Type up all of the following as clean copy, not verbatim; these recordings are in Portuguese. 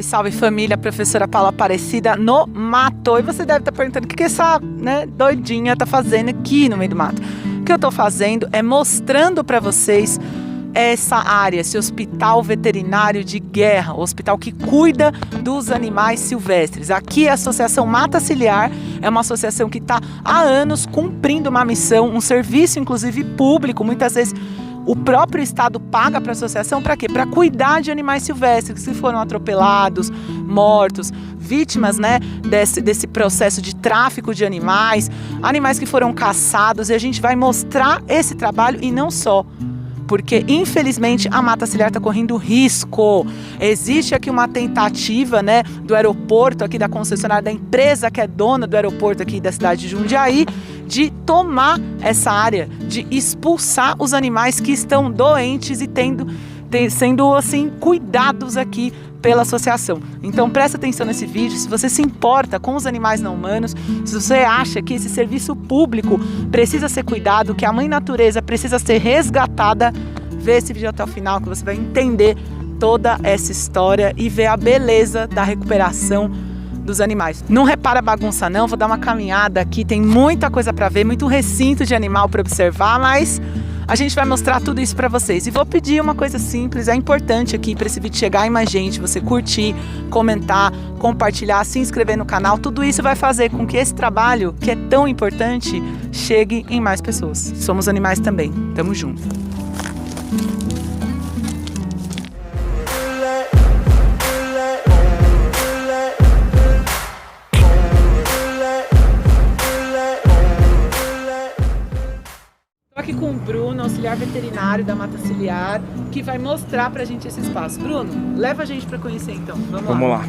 salve família, professora Paula Aparecida no mato. E você deve estar perguntando o que essa doidinha está fazendo aqui no meio do mato. O que eu estou fazendo é mostrando para vocês essa área, esse hospital veterinário de guerra, o hospital que cuida dos animais silvestres. Aqui a Associação Mata Ciliar é uma associação que está há anos cumprindo uma missão, um serviço inclusive público, muitas vezes o próprio Estado paga para a associação para quê? Para cuidar de animais silvestres que foram atropelados, mortos, vítimas, desse processo de tráfico de animais, animais que foram caçados, e a gente vai mostrar esse trabalho e não só. Porque, infelizmente, a Mata Ciliar está correndo risco. Existe aqui uma tentativa, do aeroporto aqui da concessionária, da empresa que é dona do aeroporto aqui da cidade de Jundiaí, de tomar essa área, de expulsar os animais que estão doentes e sendo assim cuidados aqui pela associação. Então presta atenção nesse vídeo, se você se importa com os animais não humanos, se você acha que esse serviço público precisa ser cuidado, que a mãe natureza precisa ser resgatada, vê esse vídeo até o final que você vai entender toda essa história e ver a beleza da recuperação dos animais. Não repara a bagunça não, vou dar uma caminhada aqui, tem muita coisa para ver, muito recinto de animal para observar, mas a gente vai mostrar tudo isso para vocês. E vou pedir uma coisa simples, é importante aqui para esse vídeo chegar em mais gente, você curtir, comentar, compartilhar, se inscrever no canal, tudo isso vai fazer com que esse trabalho, que é tão importante, chegue em mais pessoas. Somos animais também, tamo junto. Aqui com o Bruno, auxiliar veterinário da Mata Ciliar, que vai mostrar pra gente esse espaço. Bruno, leva a gente pra conhecer então. Vamos lá.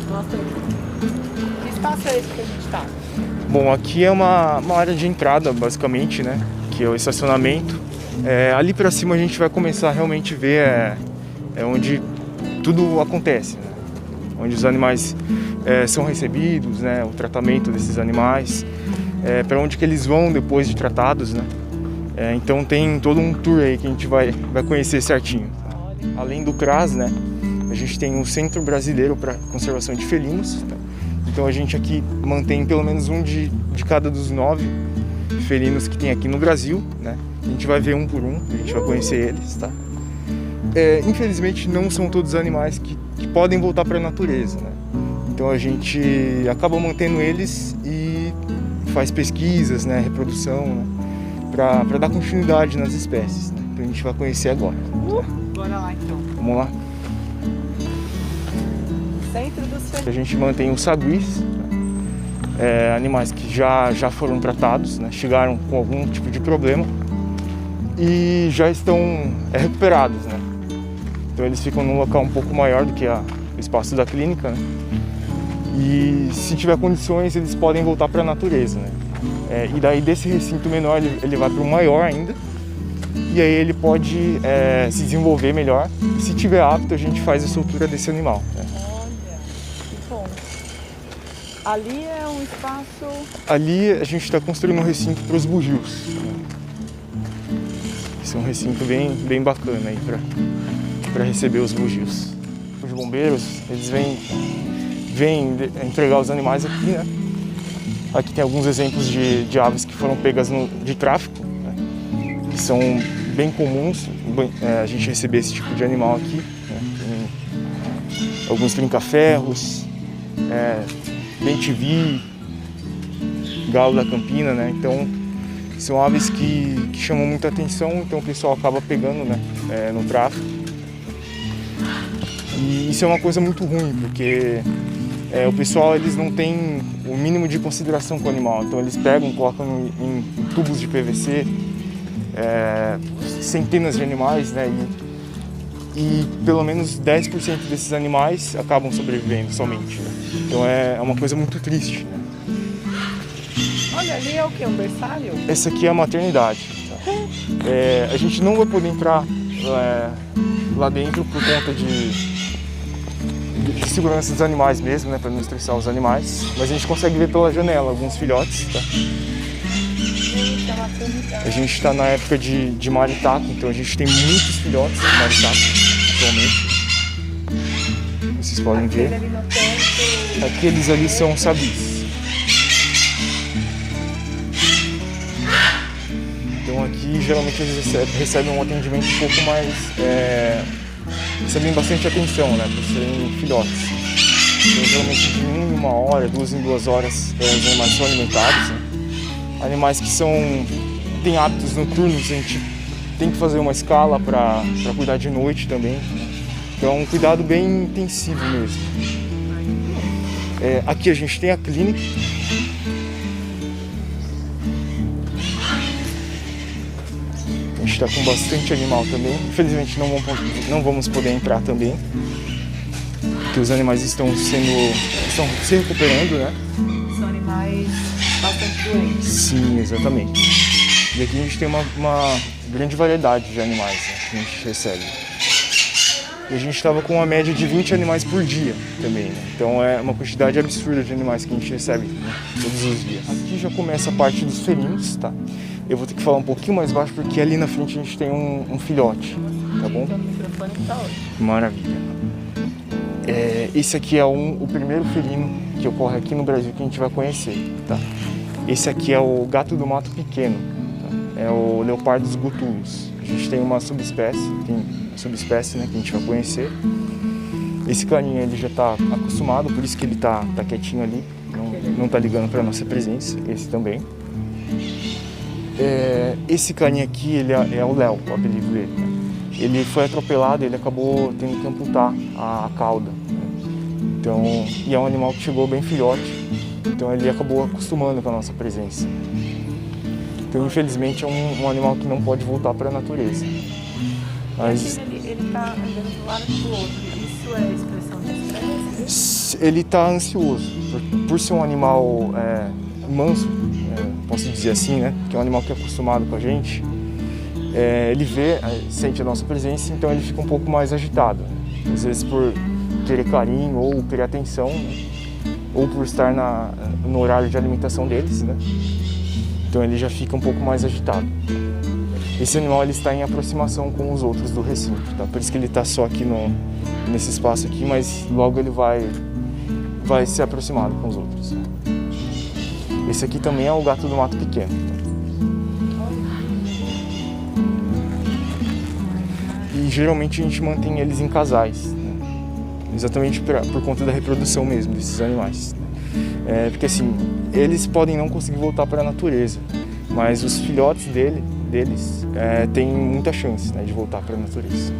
Mostra aí. Que espaço é esse que a gente tá? Bom, aqui é uma área de entrada, basicamente, que é o estacionamento. Ali pra cima a gente vai começar a realmente ver onde tudo acontece, onde os animais são recebidos, o tratamento desses animais. Para onde que eles vão depois de tratados, então tem todo um tour aí que a gente vai conhecer certinho. Além do CRAS, a gente tem um Centro Brasileiro para Conservação de Felinos, então a gente aqui mantém pelo menos um de cada dos 9 felinos que tem aqui no Brasil, a gente vai ver um por um, a gente vai conhecer eles, tá? Infelizmente não são todos animais que podem voltar para a natureza, então a gente acaba mantendo eles e faz pesquisas, reprodução, para dar continuidade nas espécies, que a gente vai conhecer agora. Bora lá então. Vamos lá. Centro dos felinos. A gente mantém os saguis, animais que já foram tratados, chegaram com algum tipo de problema e já estão recuperados, Então eles ficam num local um pouco maior do que o espaço da clínica, E se tiver condições, eles podem voltar para a natureza, E daí desse recinto menor ele vai para o maior ainda. E aí ele pode se desenvolver melhor. E se tiver apto, a gente faz a soltura desse animal. Olha, que bom. Ali é um espaço... Ali a gente está construindo um recinto para os bugios. Esse é um recinto bem bacana aí para receber os bugios. Os bombeiros, eles vêm entregar os animais aqui, Aqui tem alguns exemplos de aves que foram pegas de tráfico, que são bem comuns, a gente receber esse tipo de animal aqui. Tem alguns trinca-ferros, bem-te-vi, galo da Campina, Então são aves que chamam muita atenção, então o pessoal acaba pegando no tráfico. E isso é uma coisa muito ruim, porque o pessoal eles não tem o mínimo de consideração com o animal, então eles pegam, colocam em tubos de PVC centenas de animais, e pelo menos 10% desses animais acabam sobrevivendo somente. Então é uma coisa muito triste. Olha, ali é o que? Um berçário? Essa aqui é a maternidade. A gente não vai poder entrar lá dentro por conta de segurança dos animais mesmo, para não estressar os animais, mas a gente consegue ver pela janela alguns filhotes, A gente está na época de maritaca, então a gente tem muitos filhotes de maritaca atualmente. vocês podem ver. Aqueles ali são sabis. Então aqui geralmente eles recebem um atendimento um pouco mais... recebem bastante atenção, né, por serem filhotes. Então geralmente de 1 em 1 hora, 2 em 2 horas os animais são alimentados, né? Animais que têm hábitos noturnos, a gente tem que fazer uma escala para cuidar de noite também. Então é um cuidado bem intensivo mesmo. Aqui a gente tem a clínica. A gente está com bastante animal também. Infelizmente não vamos poder entrar também, porque os animais estão se recuperando, né? São animais bastante doentes. Sim, exatamente. E aqui a gente tem uma grande variedade de animais, né, que a gente recebe. E a gente estava com uma média de 20 animais por dia também, né? Então é uma quantidade absurda de animais que a gente recebe, né, todos os dias. Aqui já começa a parte dos felinos, tá? Eu vou ter que falar um pouquinho mais baixo porque ali na frente a gente tem um filhote, tá bom? Então o microfone tá ótimo. Maravilha. Esse aqui é o primeiro felino que ocorre aqui no Brasil que a gente vai conhecer, tá? Esse aqui é o gato do mato pequeno, tá? É o Leopardus gutulus. A gente tem uma subespécie, né, que a gente vai conhecer. Esse carinha ele já está acostumado, por isso que ele tá quietinho ali, não tá ligando para nossa presença. Esse também. Esse carinha aqui ele é o Léo, o apelido dele, né? Ele foi atropelado, ele acabou tendo que amputar a cauda, né? Então, e é um animal que chegou bem filhote, então ele acabou acostumando com a nossa presença. Então, infelizmente, é um animal que não pode voltar para a natureza. Mas ele tá andando de um lado pro outro. Isso é expressão de estresse? ele está ansioso, por ser um animal manso, posso dizer assim, né? Que é um animal que é acostumado com a gente. Ele sente a nossa presença, então ele fica um pouco mais agitado, né? Às vezes por querer carinho ou querer atenção, né? Ou por estar no horário de alimentação deles, né? Então ele já fica um pouco mais agitado. Esse animal ele está em aproximação com os outros do recinto, tá? Por isso que ele está só aqui nesse espaço aqui, mas logo ele vai se aproximar com os outros. Esse aqui também é o gato do mato pequeno. E geralmente a gente mantém eles em casais, né? Exatamente por conta da reprodução mesmo desses animais. Porque assim, eles podem não conseguir voltar para a natureza, mas os filhotes deles têm muita chance, né, de voltar para a natureza.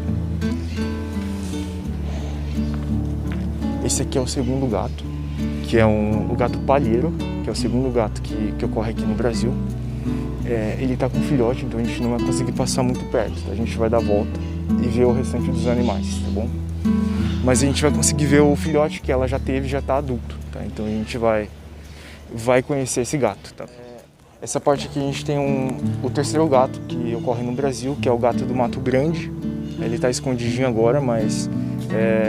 Esse aqui é o segundo gato, que é o gato palheiro, que é o segundo gato que ocorre aqui no Brasil. Ele está com filhote, então a gente não vai conseguir passar muito perto, tá? A gente vai dar a volta e ver o restante dos animais, tá bom? Mas a gente vai conseguir ver o filhote que ela já teve, já está adulto, tá? Então a gente vai conhecer esse gato, tá? Essa parte aqui a gente tem o terceiro gato que ocorre no Brasil, que é o gato do Mato Grande. Ele está escondidinho agora, mas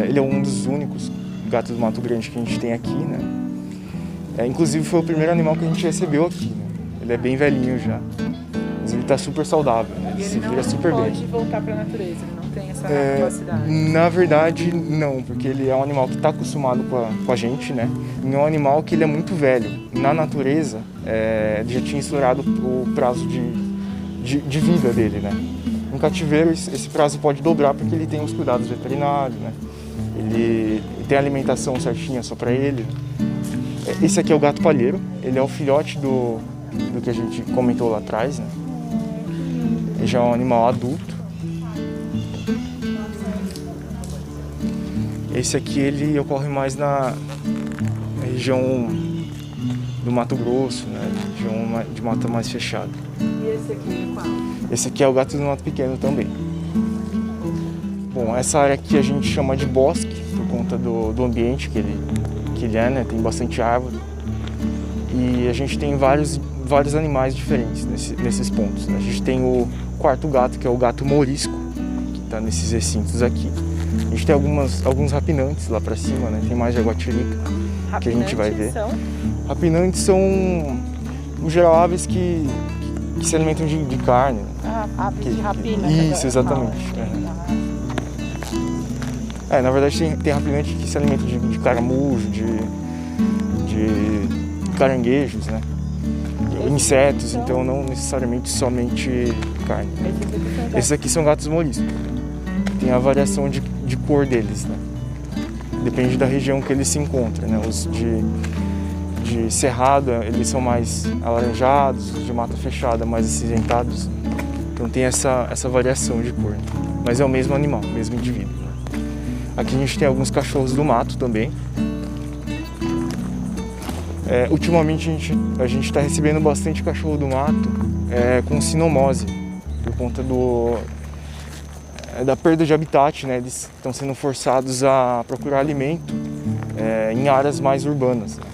ele é um dos únicos gatos do Mato Grande que a gente tem aqui, né? Inclusive foi o primeiro animal que a gente recebeu aqui, né? Ele é bem velhinho já, mas ele está super saudável, né? Ele se vira super bem. Ele não pode voltar para a natureza, ele não tem essa capacidade. Na verdade, não, porque ele é um animal que está acostumado com a gente, né? E é um animal que ele é muito velho. Na natureza, ele já tinha estourado o prazo de vida dele, né? No cativeiro, esse prazo pode dobrar porque ele tem os cuidados veterinários, né? Ele tem a alimentação certinha só para ele. Esse aqui é o gato palheiro, ele é o filhote do que a gente comentou lá atrás, né? Ele já é um animal adulto. Esse aqui ele ocorre mais na região do Mato Grosso, né? Região de mata mais fechada. E esse aqui é qual? Esse aqui é o gato do mato pequeno também. Bom, essa área aqui a gente chama de bosque por conta do ambiente que ele é, né? Tem bastante árvore. E a gente tem vários animais diferentes nesses pontos, né? A gente tem o quarto gato, que é o gato morisco, que está nesses recintos aqui. A gente tem alguns rapinantes lá para cima, né? Tem mais jaguatirica, que a gente vai ver. Rapinantes são, no geral, aves que se alimentam de carne. Aves de rapina. Isso, exatamente. Na verdade tem rapinante que se alimenta de caramujo, de caranguejos, né? De insetos, então não necessariamente somente carne. Esses aqui são gatos moriscos. Tem a variação de cor deles, né? Depende da região que eles se encontram, né? Os de cerrado, eles são mais alaranjados, os de mata fechada mais acinzentados. Então tem essa variação de cor. Mas é o mesmo animal, o mesmo indivíduo. Aqui a gente tem alguns cachorros do mato também. Ultimamente a gente está recebendo bastante cachorro do mato com sinomose, por conta da perda de habitat, né? Eles estão sendo forçados a procurar alimento em áreas mais urbanas, né?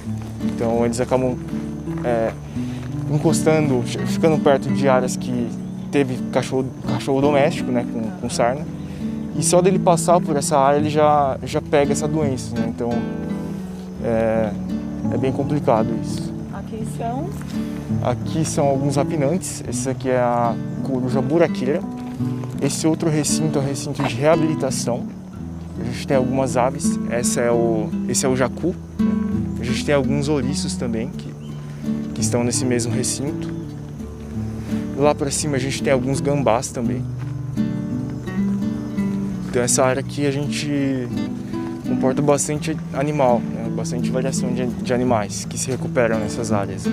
Então eles acabam encostando, ficando perto de áreas que teve cachorro doméstico, né? Com sarna. E só dele passar por essa área ele já pega essa doença, né? Então é bem complicado isso. Aqui são alguns rapinantes. Esse aqui é a coruja buraqueira. Esse outro recinto é o recinto de reabilitação. A gente tem algumas aves. Esse é o jacu. A gente tem alguns ouriços também que estão nesse mesmo recinto. Lá para cima a gente tem alguns gambás também. Então essa área aqui a gente comporta bastante animal, né? Bastante variação de animais que se recuperam nessas áreas.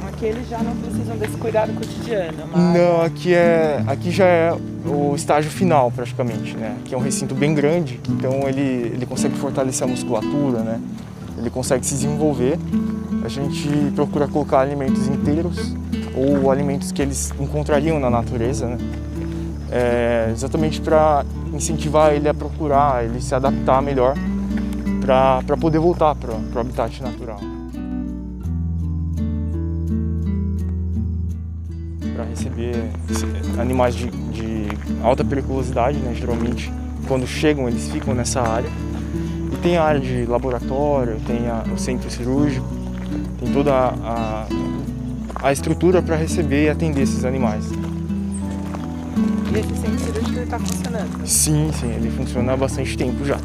Aqui eles já não precisam desse cuidado cotidiano, mas... Não, aqui já é o estágio final praticamente, né? Aqui é um recinto bem grande, então ele consegue fortalecer a musculatura, né? Ele consegue se desenvolver. A gente procura colocar alimentos inteiros ou alimentos que eles encontrariam na natureza, né? Exatamente para incentivar ele a procurar, ele se adaptar melhor para poder voltar para o habitat natural. Para receber animais de alta periculosidade, né? Geralmente quando chegam eles ficam nessa área. E tem a área de laboratório, tem o centro cirúrgico, tem toda a estrutura para receber e atender esses animais. E esse centro cirúrgico está funcionando? Sim, ele funciona há bastante tempo já.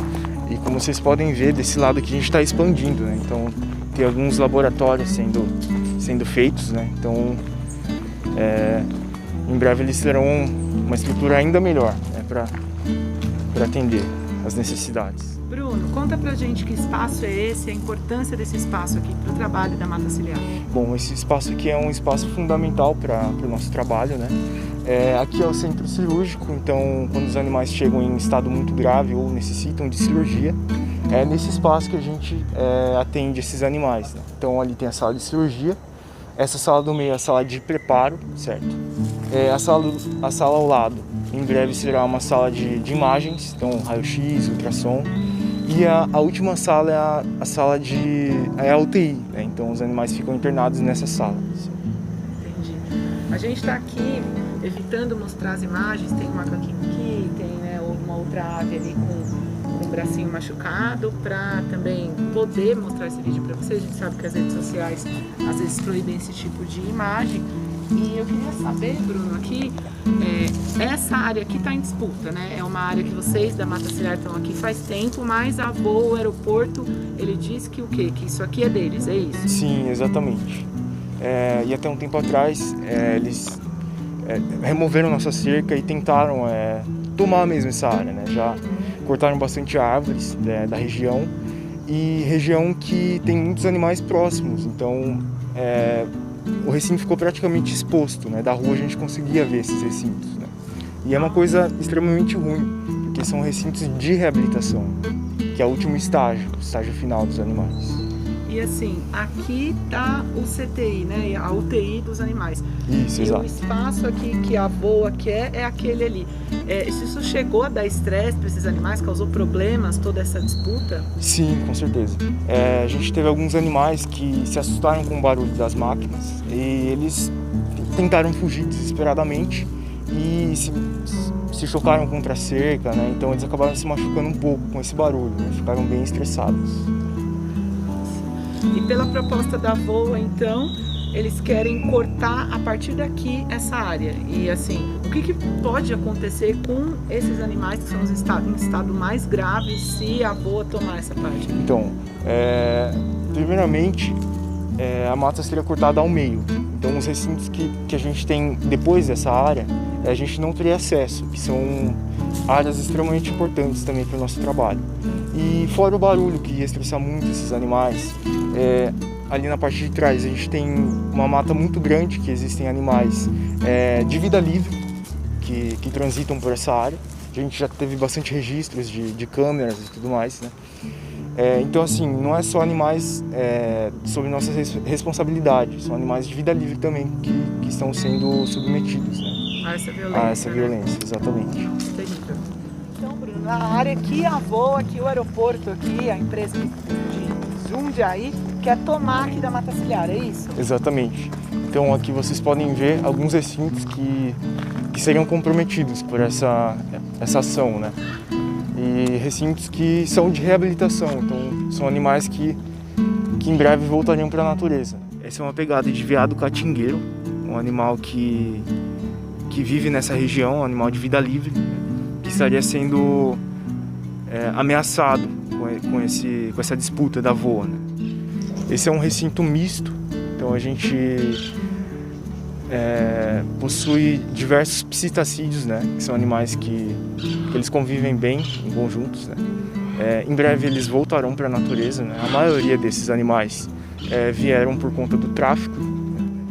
E como vocês podem ver, desse lado aqui a gente está expandindo, né? Então tem alguns laboratórios sendo feitos, né? Então em breve eles terão uma estrutura ainda melhor, né? Para atender as necessidades. Bruno, conta pra gente que espaço é esse, a importância desse espaço aqui para o trabalho da Mata Ciliar. Bom, esse espaço aqui é um espaço fundamental para o nosso trabalho, né? Aqui é o centro cirúrgico, então quando os animais chegam em estado muito grave ou necessitam de cirurgia, é nesse espaço que a gente atende esses animais, né? Então ali tem a sala de cirurgia, essa sala do meio é a sala de preparo, certo? A sala ao lado, em breve será uma sala de imagens, então raio-x, ultrassom. E a última sala é a sala a UTI, né? Então os animais ficam internados nessa sala. Entendi. A gente está aqui evitando mostrar as imagens, tem um macaquinho aqui, tem, né, uma outra ave ali com o bracinho machucado, para também poder mostrar esse vídeo para vocês. A gente sabe que as redes sociais às vezes proíbem esse tipo de imagem. E eu queria saber, Bruno, aqui, essa área aqui está em disputa, né? É uma área que vocês da Mata Ciliar estão aqui faz tempo, mas a Voa, o aeroporto, ele disse que o quê? Que isso aqui é deles, é isso? Sim, exatamente. E até um tempo atrás, eles removeram nossa cerca e tentaram tomar mesmo essa área, né? Já cortaram bastante árvores da região, e região que tem muitos animais próximos, então o recinto ficou praticamente exposto, né? Da rua a gente conseguia ver esses recintos, né? E é uma coisa extremamente ruim, porque são recintos de reabilitação, que é o último estágio, o estágio final dos animais. E assim, aqui tá o CTI, né? A UTI dos animais. Isso, exato. E o espaço aqui que a Voa quer é aquele ali. Isso chegou a dar estresse para esses animais? Causou problemas, toda essa disputa? Sim, com certeza. A gente teve alguns animais que se assustaram com o barulho das máquinas e eles tentaram fugir desesperadamente e se chocaram contra a cerca, né? Então eles acabaram se machucando um pouco com esse barulho, né? Ficaram bem estressados. E pela proposta da Voa, então, eles querem cortar a partir daqui essa área. E assim, o que pode acontecer com esses animais que são em estado mais grave se a boa tomar essa parte? Então, primeiramente, a mata seria cortada ao meio. Então, os recintos que a gente tem depois dessa área, a gente não teria acesso, que são áreas extremamente importantes também para o nosso trabalho. E fora o barulho que ia estressar muito esses animais, ali na parte de trás a gente tem uma mata muito grande, que existem animais de vida livre que transitam por essa área. A gente já teve bastante registros de câmeras e tudo mais, né? Então, assim, não é só animais sob nossa responsabilidade, são animais de vida livre também que estão sendo submetidos, né? A essa violência. A essa violência, exatamente. Terrível. Então, Bruno, a área que a Voa, aqui o aeroporto, aqui a empresa de Jundiaí, quer tomar aqui da mata ciliar, é isso? Exatamente. Então, aqui vocês podem ver alguns recintos que seriam comprometidos por essa ação, né? E recintos que são de reabilitação, então são animais que em breve voltariam para a natureza. Essa é uma pegada de veado catingueiro, um animal que vive nessa região, um animal de vida livre, que estaria sendo ameaçado com essa disputa da voa, né? Esse é um recinto misto, então a gente possui diversos psitacídeos, né, que são animais que eles convivem bem em conjuntos, né? Em breve eles voltarão para a natureza, né? A maioria desses animais vieram por conta do tráfico.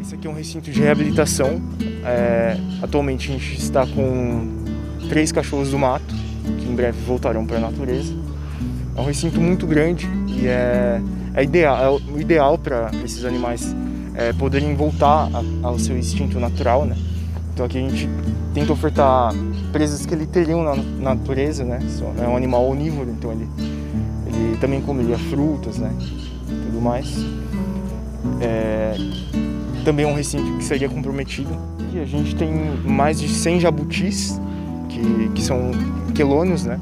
Esse aqui é um recinto de reabilitação. Atualmente a gente está com 3 cachorros do mato, que em breve voltarão para a natureza. É um recinto muito grande e é o ideal para esses animais poderem voltar ao seu instinto natural, né? Então aqui a gente tenta ofertar presas que ele teriam na natureza, né? É um animal onívoro, então ele também comeria frutas, né? Tudo mais. Também é um recinto que seria comprometido. E a gente tem mais de 100 jabutis, que são quelônios, né?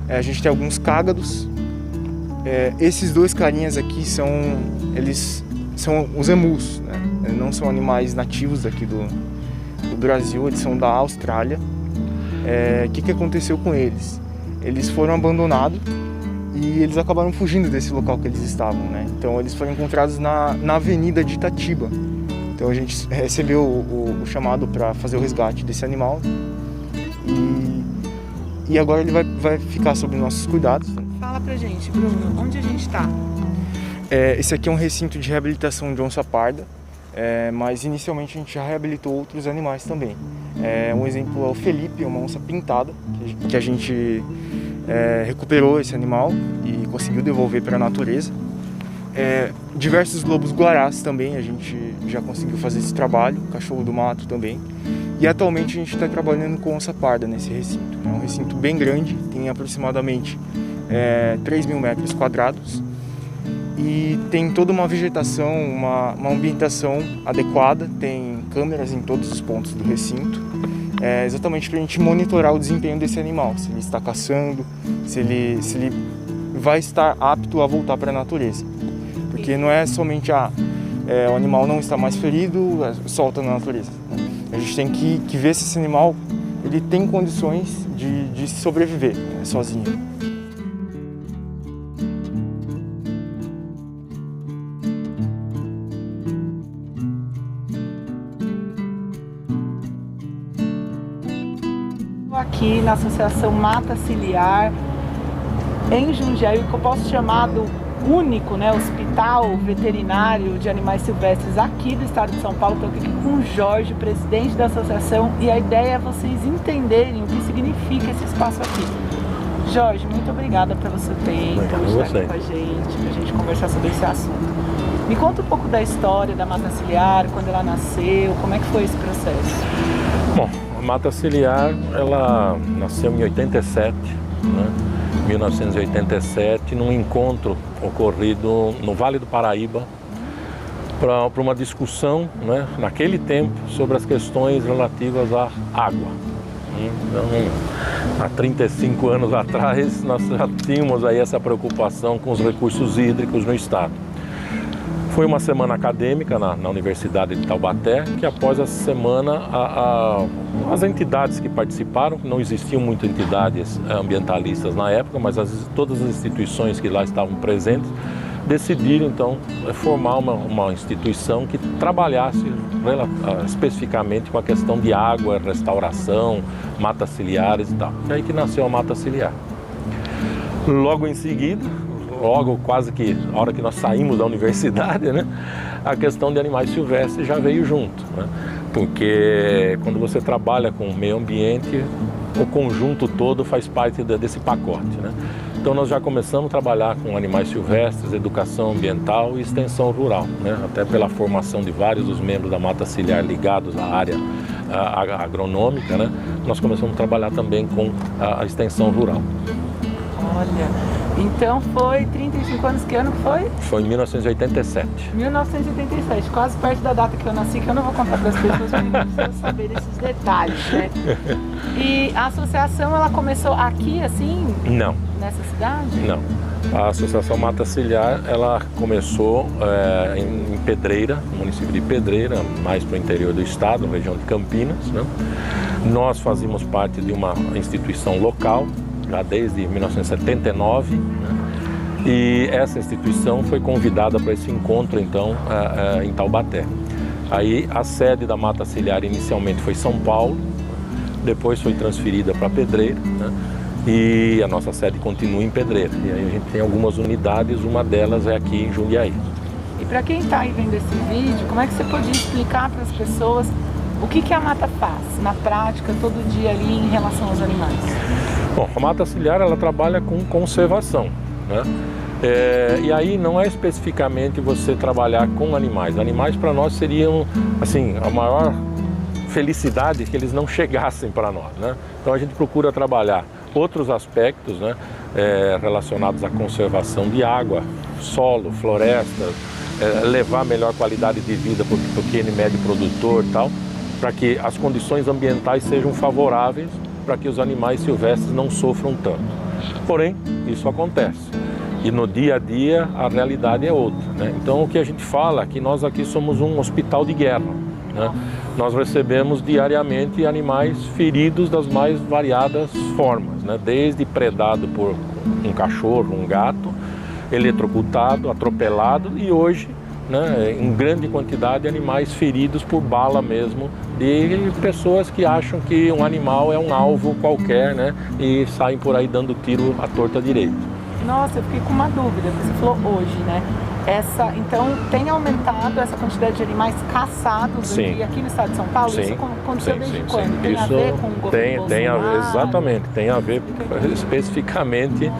A gente tem alguns cágados. Esses 2 carinhas aqui são os emus, né? Não são animais nativos daqui do Brasil, eles são da Austrália. O que aconteceu com eles? Eles foram abandonados e eles acabaram fugindo desse local que eles estavam, né? Então eles foram encontrados na avenida de Itatiba. Então a gente recebeu o chamado para fazer o resgate desse animal e agora ele vai ficar sob nossos cuidados. Fala pra gente, Bruno, onde a gente está? Esse aqui é um recinto de reabilitação de onça parda, mas inicialmente a gente já reabilitou outros animais também. Um exemplo é o Felipe, uma onça pintada, que a gente recuperou esse animal e conseguiu devolver para a natureza. Diversos lobos guarás também, a gente já conseguiu fazer esse trabalho, cachorro do mato também. E atualmente a gente está trabalhando com onça parda nesse recinto. É um recinto bem grande, tem aproximadamente 3.000 metros quadrados. E tem toda uma vegetação, uma ambientação adequada, tem câmeras em todos os pontos do recinto, exatamente para a gente monitorar o desempenho desse animal, se ele está caçando, se ele vai estar apto a voltar para a natureza. Porque não é somente o animal não está mais ferido, solta na natureza. A gente tem que ver se esse animal ele tem condições de sobreviver sozinho. Aqui na Associação Mata Ciliar, em Jundiaí, que eu posso chamar do único, né, hospital veterinário de animais silvestres aqui do estado de São Paulo. Estou aqui com o Jorge, presidente da associação, e a ideia é vocês entenderem o que significa esse espaço aqui. Jorge, muito obrigada pelo seu tempo, por estar aqui com a gente, para a gente conversar sobre esse assunto. Me conta um pouco da história da Mata Ciliar, quando ela nasceu, como é que foi esse processo? Bom, a Mata Ciliar, ela nasceu em 87, né? 1987, num encontro ocorrido no Vale do Paraíba para uma discussão, né, naquele tempo, sobre as questões relativas à água. Então, há 35 anos atrás, nós já tínhamos aí essa preocupação com os recursos hídricos no estado. Foi uma semana acadêmica na Universidade de Taubaté, que após essa semana as entidades que participaram, não existiam muitas entidades ambientalistas na época, mas todas as instituições que lá estavam presentes, decidiram então formar uma instituição que trabalhasse especificamente com a questão de água, restauração, matas ciliares e tal. É aí que nasceu a Mata Ciliar. Logo em seguida, quase que a hora que nós saímos da universidade, né, a questão de animais silvestres já veio junto, né? Porque quando você trabalha com o meio ambiente, o conjunto todo faz parte desse pacote, né? Então nós já começamos a trabalhar com animais silvestres, educação ambiental e extensão rural, né? Até pela formação de vários dos membros da Mata Ciliar ligados à área agronômica, né? Nós começamos a trabalhar também com a extensão rural. Olha, então foi 35 anos, que ano foi? Foi em 1987. 1987, quase perto da data que eu nasci, que eu não vou contar para as pessoas, porque não precisam saber desses detalhes, né? E a associação, ela começou aqui, assim? Não. Nessa cidade? Não. A Associação Mata Ciliar, ela começou em Pedreira, no município de Pedreira, mais para o interior do estado, região de Campinas, né? Nós fazíamos parte de uma instituição local, já desde 1979, né? E essa instituição foi convidada para esse encontro, então, em Taubaté. Aí a sede da Mata Ciliar inicialmente foi São Paulo, depois foi transferida para Pedreira, né? E a nossa sede continua em Pedreira. E aí a gente tem algumas unidades, uma delas é aqui em Jundiaí. E para quem está aí vendo esse vídeo, como é que você podia explicar para as pessoas o que a mata faz na prática, todo dia ali, em relação aos animais? Bom, a Mata Ciliar, ela trabalha com conservação, né? E aí não é especificamente você trabalhar com animais. Animais para nós seriam, assim, a maior felicidade que eles não chegassem para nós, né? Então a gente procura trabalhar outros aspectos, né, relacionados à conservação de água, solo, florestas, levar melhor qualidade de vida para o pequeno e médio produtor e tal, para que as condições ambientais sejam favoráveis para que os animais silvestres não sofram tanto. Porém, isso acontece. E no dia a dia a realidade é outra, né? Então o que a gente fala é que nós aqui somos um hospital de guerra, né? Nós recebemos diariamente animais feridos das mais variadas formas, né? Desde predado por um cachorro, um gato, eletrocutado, atropelado e hoje, né, em grande quantidade, animais feridos por bala mesmo, de pessoas que acham que um animal é um alvo qualquer, né, e saem por aí dando tiro à torta direita. Nossa, eu fiquei com uma dúvida, você falou hoje, né? Então, tem aumentado essa quantidade de animais caçados aqui no estado de São Paulo? Sim. Isso aconteceu desde quando? Tem Isso a ver com o governo Bolsonaro? Exatamente, tem a ver especificamente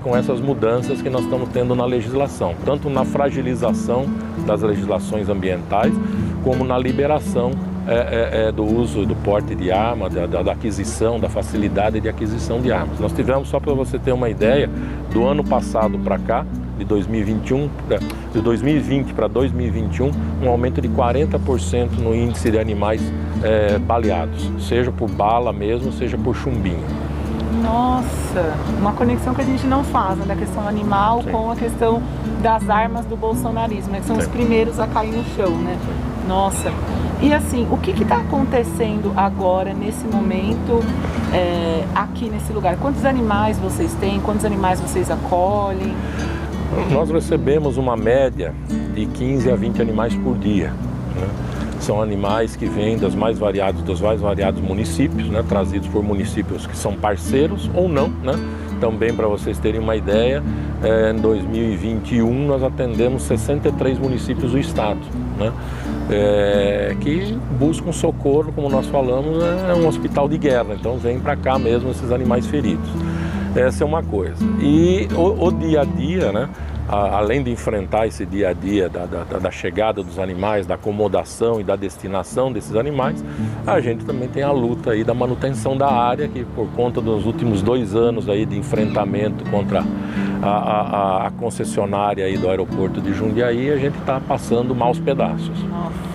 com essas mudanças que nós estamos tendo na legislação, tanto na fragilização das legislações ambientais, como na liberação do uso do porte de arma, da aquisição, da facilidade de aquisição de armas. Nós tivemos, só para você ter uma ideia, do ano passado para cá, de 2020 para 2021, um aumento de 40% no índice de animais baleados, seja por bala mesmo, seja por chumbinho. Nossa, uma conexão que a gente não faz, né, da questão animal com a questão das armas do bolsonarismo, né, que são os primeiros a cair no chão, né? Nossa, e assim, o que está acontecendo agora, nesse momento, aqui nesse lugar? Quantos animais vocês têm? Quantos animais vocês acolhem? Nós recebemos uma média de 15 a 20 animais por dia, né? São animais que vêm dos mais variados municípios, né? Trazidos por municípios que são parceiros ou não, né? Também, para vocês terem uma ideia, em 2021 nós atendemos 63 municípios do estado, né? Que buscam socorro, como nós falamos, é um hospital de guerra, então vem para cá mesmo esses animais feridos. Essa é uma coisa. E o dia a dia, né? Além de enfrentar esse dia a dia da chegada dos animais, da acomodação e da destinação desses animais, a gente também tem a luta aí da manutenção da área, que por conta dos últimos 2 anos aí de enfrentamento contra a concessionária aí do aeroporto de Jundiaí, a gente está passando maus pedaços. Nossa.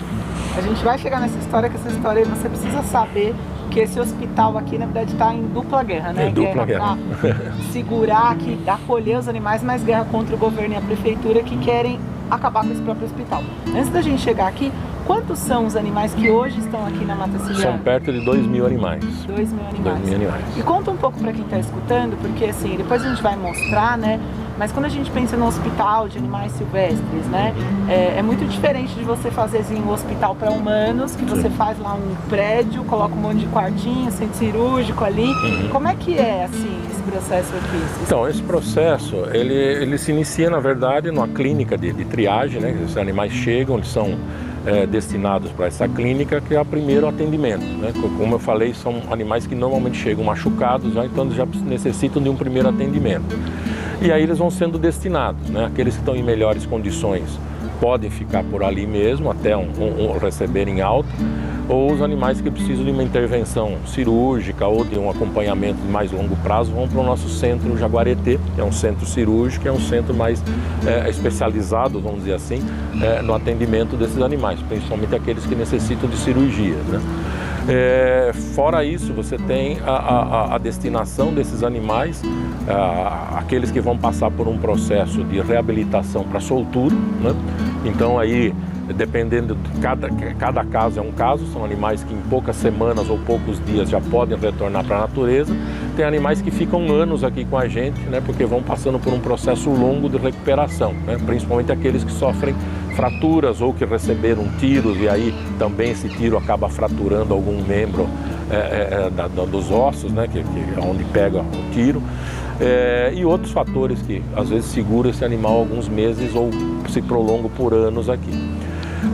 A gente vai chegar nessa história, que essa história você precisa saber que esse hospital aqui, na verdade, está em dupla guerra, né? Dupla guerra. Para segurar, acolher os animais, mas guerra contra o governo e a prefeitura, que querem acabar com esse próprio hospital. Antes da gente chegar aqui, quantos são os animais que hoje estão aqui na Mata Ciliar? São perto de 2.000 animais. 2.000 animais. 2.000 animais. E conta um pouco para quem está escutando, porque assim, depois a gente vai mostrar, né? Mas quando a gente pensa no hospital de animais silvestres, né? É muito diferente de você fazer assim, um hospital para humanos, que você faz lá um prédio, coloca um monte de quartinho, centro cirúrgico ali. Como é que é, assim, esse processo aqui? Então, esse processo, ele se inicia, na verdade, numa clínica de triagem, né? Os animais chegam, eles são destinados para essa clínica, que é o primeiro atendimento, né? Como eu falei, são animais que normalmente chegam machucados, então eles já necessitam de um primeiro atendimento. E aí eles vão sendo destinados, né? Aqueles que estão em melhores condições podem ficar por ali mesmo, até receberem alta, ou os animais que precisam de uma intervenção cirúrgica ou de um acompanhamento de mais longo prazo vão para o nosso centro Jaguareté, que é um centro cirúrgico, é um centro mais especializado, vamos dizer assim, no atendimento desses animais, principalmente aqueles que necessitam de cirurgias, né? Fora isso, você tem a destinação desses animais, aqueles que vão passar por um processo de reabilitação para soltura, né? Então aí, dependendo de cada caso é um caso, são animais que em poucas semanas ou poucos dias já podem retornar para a natureza. Tem animais que ficam anos aqui com a gente, né? Porque vão passando por um processo longo de recuperação, né? Principalmente aqueles que sofrem fraturas ou que receberam tiros e aí também esse tiro acaba fraturando algum membro dos ossos, né? Que é onde pega o tiro. E outros fatores que às vezes seguram esse animal alguns meses ou se prolongam por anos aqui.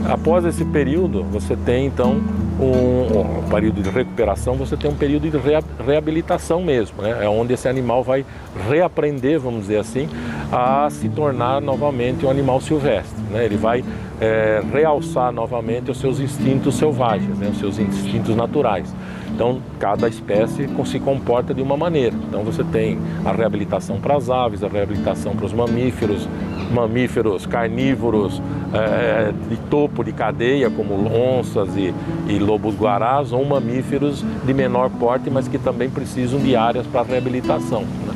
Após esse período, você tem então um período de recuperação, você tem um período de reabilitação mesmo, né? É onde esse animal vai reaprender, vamos dizer assim, a se tornar novamente um animal silvestre, né? Ele vai realçar novamente os seus instintos selvagens, né? Os seus instintos naturais. Então, cada espécie se comporta de uma maneira. Então, você tem a reabilitação para as aves, a reabilitação para os mamíferos carnívoros de topo de cadeia, como onças e lobos-guarás, ou mamíferos de menor porte, mas que também precisam de áreas para reabilitação, né?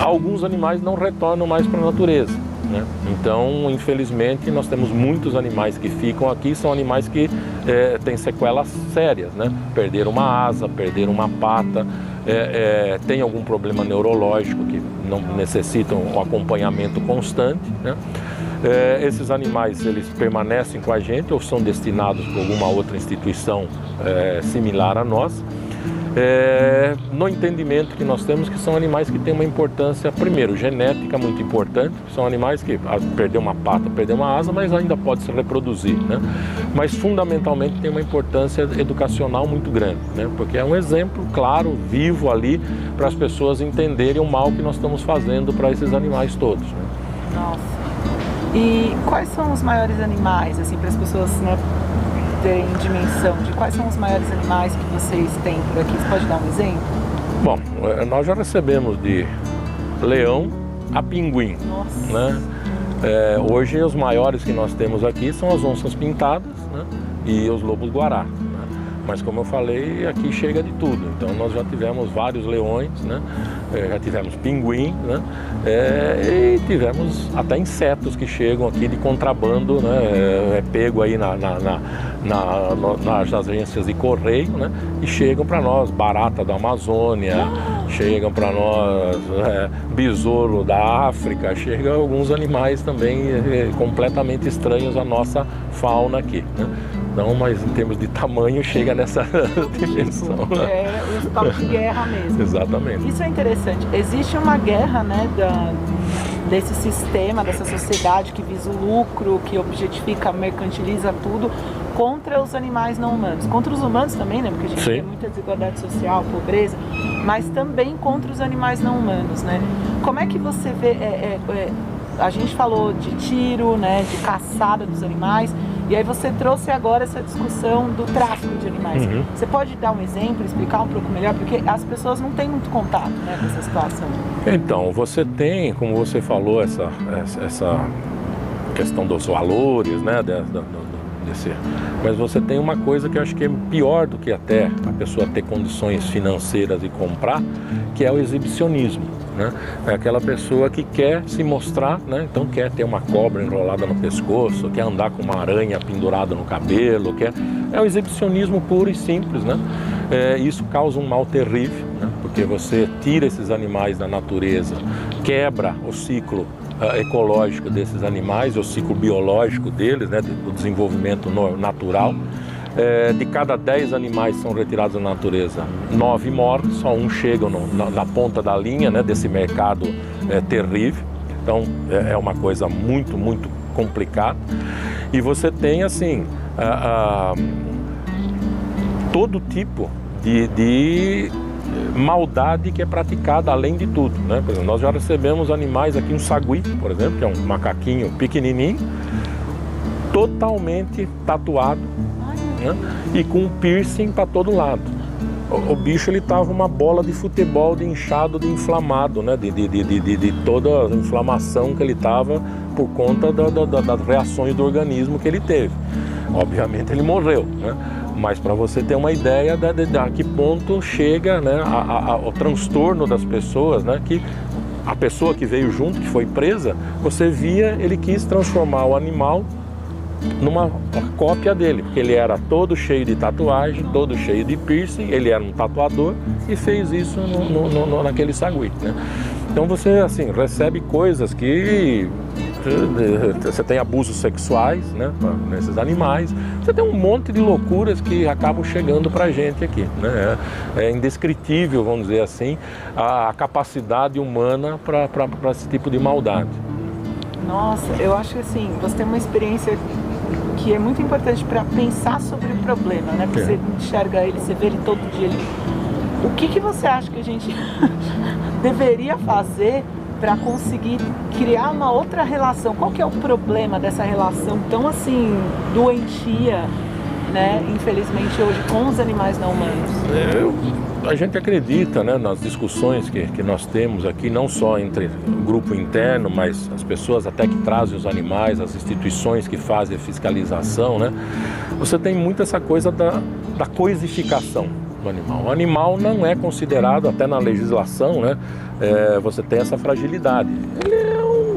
Alguns animais não retornam mais para a natureza, né? Então, infelizmente, nós temos muitos animais que ficam aqui, são animais que têm sequelas sérias, né? Perderam uma asa, perderam uma pata, tem algum problema neurológico que não necessitam um acompanhamento constante, né? Esses animais, eles permanecem com a gente ou são destinados para alguma outra instituição similar a nós. No entendimento que nós temos que são animais que têm uma importância, primeiro, genética muito importante, são animais que perdeu uma pata, perdeu uma asa, mas ainda pode se reproduzir, né? Mas fundamentalmente tem uma importância educacional muito grande, né? Porque é um exemplo claro, vivo ali, para as pessoas entenderem o mal que nós estamos fazendo para esses animais todos, né? Nossa. E quais são os maiores animais, assim, para as pessoas, né, terem dimensão de quais são os maiores animais que vocês têm por aqui? Você pode dar um exemplo? Bom, nós já recebemos de leão a pinguim. Nossa. Né? Hoje os maiores que nós temos aqui são as onças pintadas, né? E os lobos-guará. Mas como eu falei, aqui chega de tudo. Então nós já tivemos vários leões, né? Já tivemos pinguim, né? E tivemos até insetos que chegam aqui de contrabando, né? Pego aí nas agências de correio, né? E chegam para nós, barata da Amazônia, chegam para nós besouro da África, chegam alguns animais também completamente estranhos à nossa fauna aqui, né? Não, mas em termos de tamanho chega nessa dimensão. O top de guerra mesmo. Exatamente. Isso é interessante. Existe uma guerra, né, desse sistema, dessa sociedade que visa o lucro, que objetifica, mercantiliza tudo, contra os animais não humanos. Contra os humanos também, né, porque a gente tem muita desigualdade social, pobreza, mas também contra os animais não humanos, né? Como é que você vê... a gente falou de tiro, né, de caçada dos animais, e aí você trouxe agora essa discussão do tráfico de animais. Uhum. Você pode dar um exemplo, explicar um pouco melhor, porque as pessoas não têm muito contato, né, com essa situação. Então, você tem, como você falou, essa questão dos valores, né, Mas você tem uma coisa que eu acho que é pior do que até a pessoa ter condições financeiras e comprar, que é o exibicionismo, né? É aquela pessoa que quer se mostrar, né? Então quer ter uma cobra enrolada no pescoço, quer andar com uma aranha pendurada no cabelo, é o exibicionismo puro e simples, né? Isso causa um mal terrível, né? Porque você tira esses animais da natureza, quebra o ciclo ecológico desses animais, o ciclo biológico deles, né, do desenvolvimento natural. De cada 10 animais que são retirados da natureza, 9 morrem, só um chega na ponta da linha, né, desse mercado terrível. Então é uma coisa muito, muito complicada. E você tem assim todo tipo de maldade que é praticada além de tudo, né? Por exemplo, nós já recebemos animais aqui, um sagui, por exemplo, que é um macaquinho pequenininho, totalmente tatuado, né? E com um piercing para todo lado. O bicho, ele tava uma bola de futebol, de inchado, de inflamado, né? De toda a inflamação que ele tava por conta das reações do organismo que ele teve. Obviamente ele morreu, né? Mas para você ter uma ideia de a que ponto chega, né, o transtorno das pessoas, né, que a pessoa que veio junto, que foi presa, você via, ele quis transformar o animal numa cópia dele, porque ele era todo cheio de tatuagem, todo cheio de piercing, ele era um tatuador e fez isso naquele sagui, né? Então você assim recebe coisas que você tem abusos sexuais, né, nesses animais, você tem um monte de loucuras que acabam chegando para a gente aqui, né? É indescritível, vamos dizer assim, a capacidade humana para esse tipo de maldade. Nossa, eu acho que assim, você tem uma experiência que é muito importante para pensar sobre o problema, né? Porque você enxerga ele, você vê ele todo dia. O que você acha que a gente deveria fazer para conseguir criar uma outra relação? Qual que é o problema dessa relação tão assim doentia, né, infelizmente hoje, com os animais não humanos? A gente acredita, né, nas discussões que nós temos aqui, não só entre o grupo interno, mas as pessoas até que trazem os animais, as instituições que fazem a fiscalização, né? Você tem muito essa coisa da coisificação do animal. O animal não é considerado, até na legislação, né? Você tem essa fragilidade.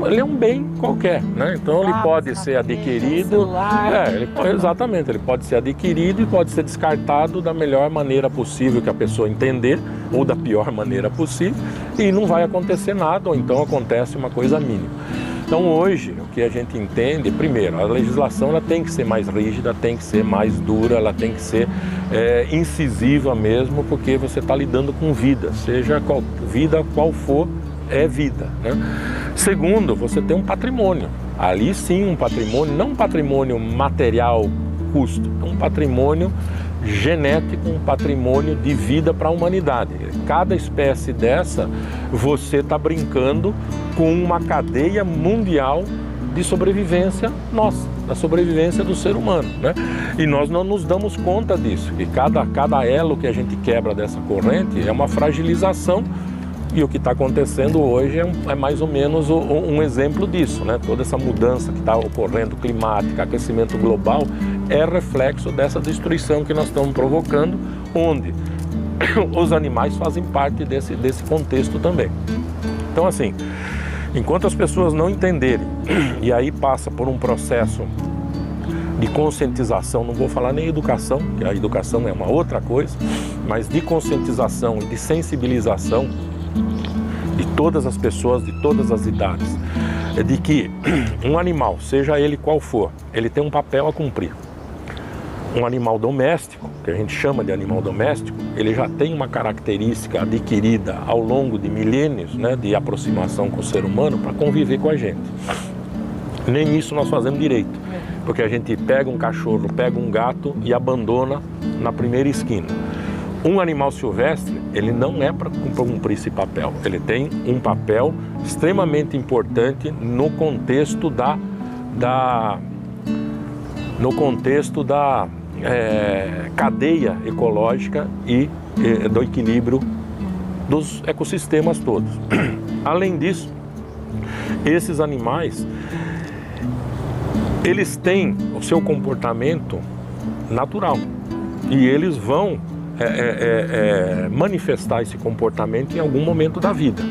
Ele é um bem qualquer, né? Então ele pode ser adquirido. Exatamente, ele pode ser adquirido e pode ser descartado da melhor maneira possível que a pessoa entender, ou da pior maneira possível, e não vai acontecer nada, ou então acontece uma coisa mínima. Então hoje, o que a gente entende, primeiro, a legislação ela tem que ser mais rígida, tem que ser mais dura, ela tem que ser incisiva mesmo, porque você está lidando com vida, seja vida qual for, é vida, né? Segundo, você tem um patrimônio, ali sim um patrimônio, não um patrimônio material, custo, é um patrimônio genético, um patrimônio de vida para a humanidade. Cada espécie dessa, você está brincando com uma cadeia mundial de sobrevivência nossa, da sobrevivência do ser humano, né? E nós não nos damos conta disso, que cada elo que a gente quebra dessa corrente é uma fragilização. E o que está acontecendo hoje é mais ou menos um exemplo disso, né? Toda essa mudança que está ocorrendo, climática, aquecimento global, é reflexo dessa destruição que nós estamos provocando, onde os animais fazem parte desse contexto também. Então, assim, enquanto as pessoas não entenderem, e aí passa por um processo de conscientização, não vou falar nem educação, que a educação é uma outra coisa, mas de conscientização e de sensibilização de todas as pessoas, de todas as idades, de que um animal, seja ele qual for, ele tem um papel a cumprir. Um animal doméstico, que a gente chama de animal doméstico, ele já tem uma característica adquirida ao longo de milênios, né, de aproximação com o ser humano para conviver com a gente. Nem isso nós fazemos direito, porque a gente pega um cachorro, pega um gato e abandona na primeira esquina. Um animal silvestre, ele não é para cumprir esse papel. Ele tem um papel extremamente importante no contexto da cadeia ecológica e do equilíbrio dos ecossistemas todos. Além disso, esses animais, eles têm o seu comportamento natural e eles vão manifestar esse comportamento em algum momento da vida.